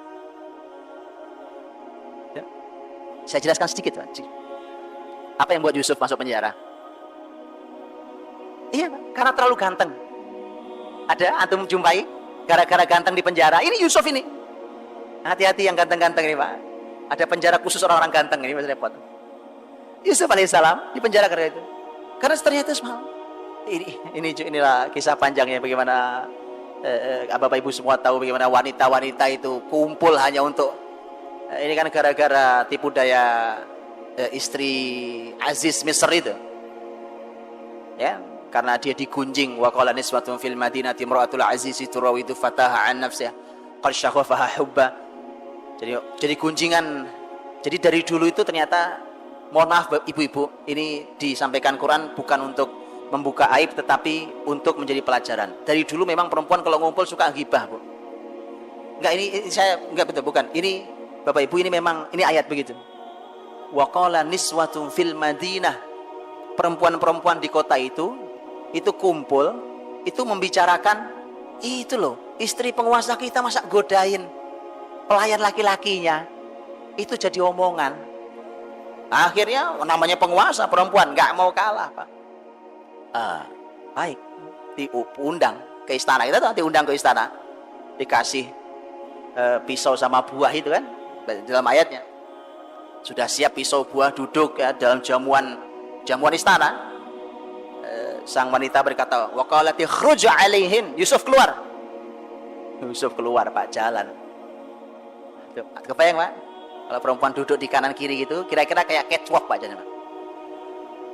Ya. Saya jelaskan sedikit, Pak. Apa yang buat Yusuf masuk penjara? Iya, Pak, karena terlalu ganteng. Ada antum jumpai gara-gara ganteng di penjara. Ini Yusuf ini. Hati-hati yang ganteng-ganteng ini, Pak. Ada penjara khusus orang-orang ganteng ini, masih repot. Yusuf alaihissalam di penjara karena itu. Karena ternyata semalam. Inilah kisah panjangnya bagaimana Bapak Ibu semua tahu bagaimana wanita-wanita itu kumpul hanya untuk ini kan gara-gara tipu daya istri Aziz Misr itu. Ya, karena dia digunjing, wa qala niswatun fil madinati imra'atul aziz turawidu fataha an nafsiha qad shaghafaha hubba. Jadi gunjingan. Jadi dari dulu itu ternyata, mohon maaf ibu-ibu, ini disampaikan Quran bukan untuk membuka aib tetapi untuk menjadi pelajaran. Dari dulu memang perempuan kalau ngumpul suka ghibah, Bu. Enggak, ini saya enggak, betul, bukan. Ini Bapak Ibu, ini memang ini ayat begitu. Wa qala niswatun fil madinah. Perempuan-perempuan di kota itu kumpul, itu membicarakan itu loh, istri penguasa kita masa godain pelayan laki-lakinya. Itu jadi omongan. Akhirnya namanya penguasa perempuan nggak mau kalah, Pak. Baik, diundang ke istana. Itu diundang ke istana, dikasih pisau sama buah itu kan dalam ayatnya. Sudah siap pisau buah, duduk ya dalam jamuan istana. Sang wanita berkata, wa qalati khruj alaihin. Yusuf keluar, Pak, jalan. Kebayang, Pak, kalau perempuan duduk di kanan kiri gitu, kira-kira kayak catwalk, Pak, jalan.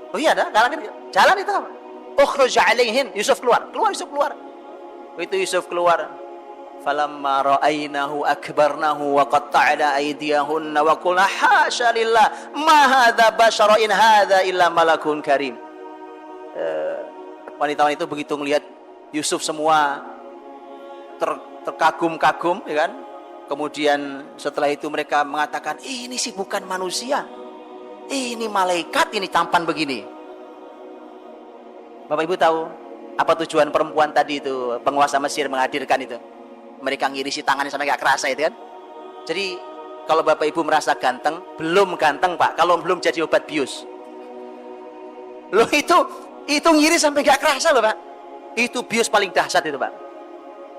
Oh iya, ada jalan itu apa? Ukhruj alaihin. Yusuf keluar. Itu Yusuf keluar. Falamma ra'ainahu akbarnahu wa qatta'na aydiyahunna wa qulna hasya lillah ma hadza basyara in hadza illa malakun karim. Wanita-wanita itu begitu melihat Yusuf semua terkagum-kagum, ya kan? Kemudian setelah itu mereka mengatakan, ini sih bukan manusia, ini malaikat, ini tampan begini. Bapak Ibu tahu apa tujuan perempuan tadi itu, penguasa Mesir menghadirkan itu? Mereka ngirisi tangannya sampai gak kerasa itu kan. Jadi kalau Bapak Ibu merasa ganteng, belum ganteng, Pak, kalau belum jadi obat bius. Loh, itu ngiris sampai gak kerasa loh, Pak. Itu bius paling dahsyat itu, Pak.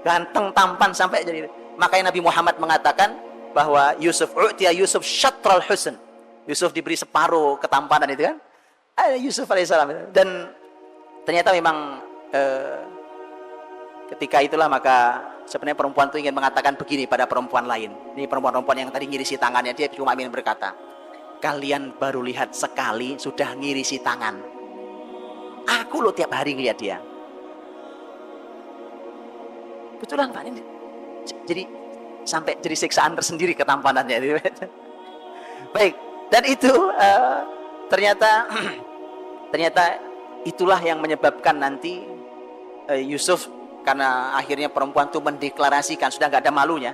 Ganteng, tampan sampai jadi. Makanya Nabi Muhammad mengatakan bahwa Yusuf syatral husn. Yusuf diberi separuh ketampanan itu kan. Yusuf alaihissalam itu. Dan ternyata memang ketika itulah maka sebenarnya perempuan itu ingin mengatakan begini pada perempuan lain. Ini perempuan-perempuan yang tadi ngirisi tangannya, dia cuma ingin berkata, kalian baru lihat sekali sudah ngirisi tangan. Aku loh tiap hari ngeliat dia. Betulan Pak, ini jadi sampai jadi siksaan tersendiri ketampanannya. Baik, dan itu ternyata itulah yang menyebabkan nanti Yusuf, karena akhirnya perempuan itu mendeklarasikan, sudah nggak ada malunya,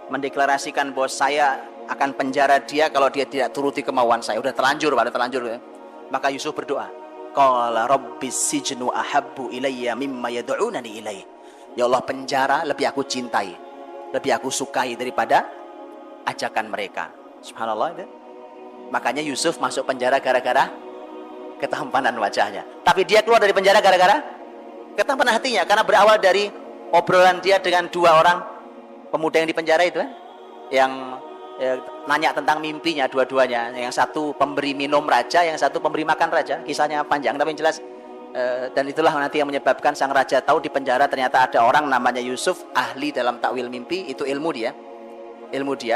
mendeklarasikan bahwa saya akan penjara dia kalau dia tidak turuti kemauan saya. Udah terlanjur. Maka Yusuf berdoa, qala rabbis sijnu ahabbu ilayya mimma yad'unani ilaih. Ya Allah, penjara lebih aku cintai, lebih aku sukai daripada ajakan mereka. Subhanallah. Makanya Yusuf masuk penjara gara-gara ketampanan wajahnya. Tapi dia keluar dari penjara gara-gara ketampanan hatinya, karena berawal dari obrolan dia dengan dua orang pemuda yang di penjara itu, yang nanya tentang mimpinya dua-duanya. Yang satu pemberi minum raja, yang satu pemberi makan raja. Kisahnya panjang tapi yang jelas, dan itulah nanti yang menyebabkan sang raja tahu di penjara ternyata ada orang namanya Yusuf, ahli dalam takwil mimpi. Itu ilmu dia.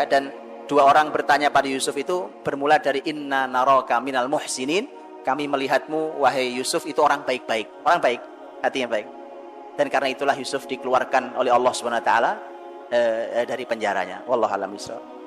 Dan dua orang bertanya pada Yusuf itu bermula dari inna naraka minal muhsinin, kami melihatmu wahai Yusuf itu orang baik-baik, orang baik, hatinya baik. Dan karena itulah Yusuf dikeluarkan oleh Allah Subhanahu wa taala dari penjaranya. Wallahu a'lam bishawab.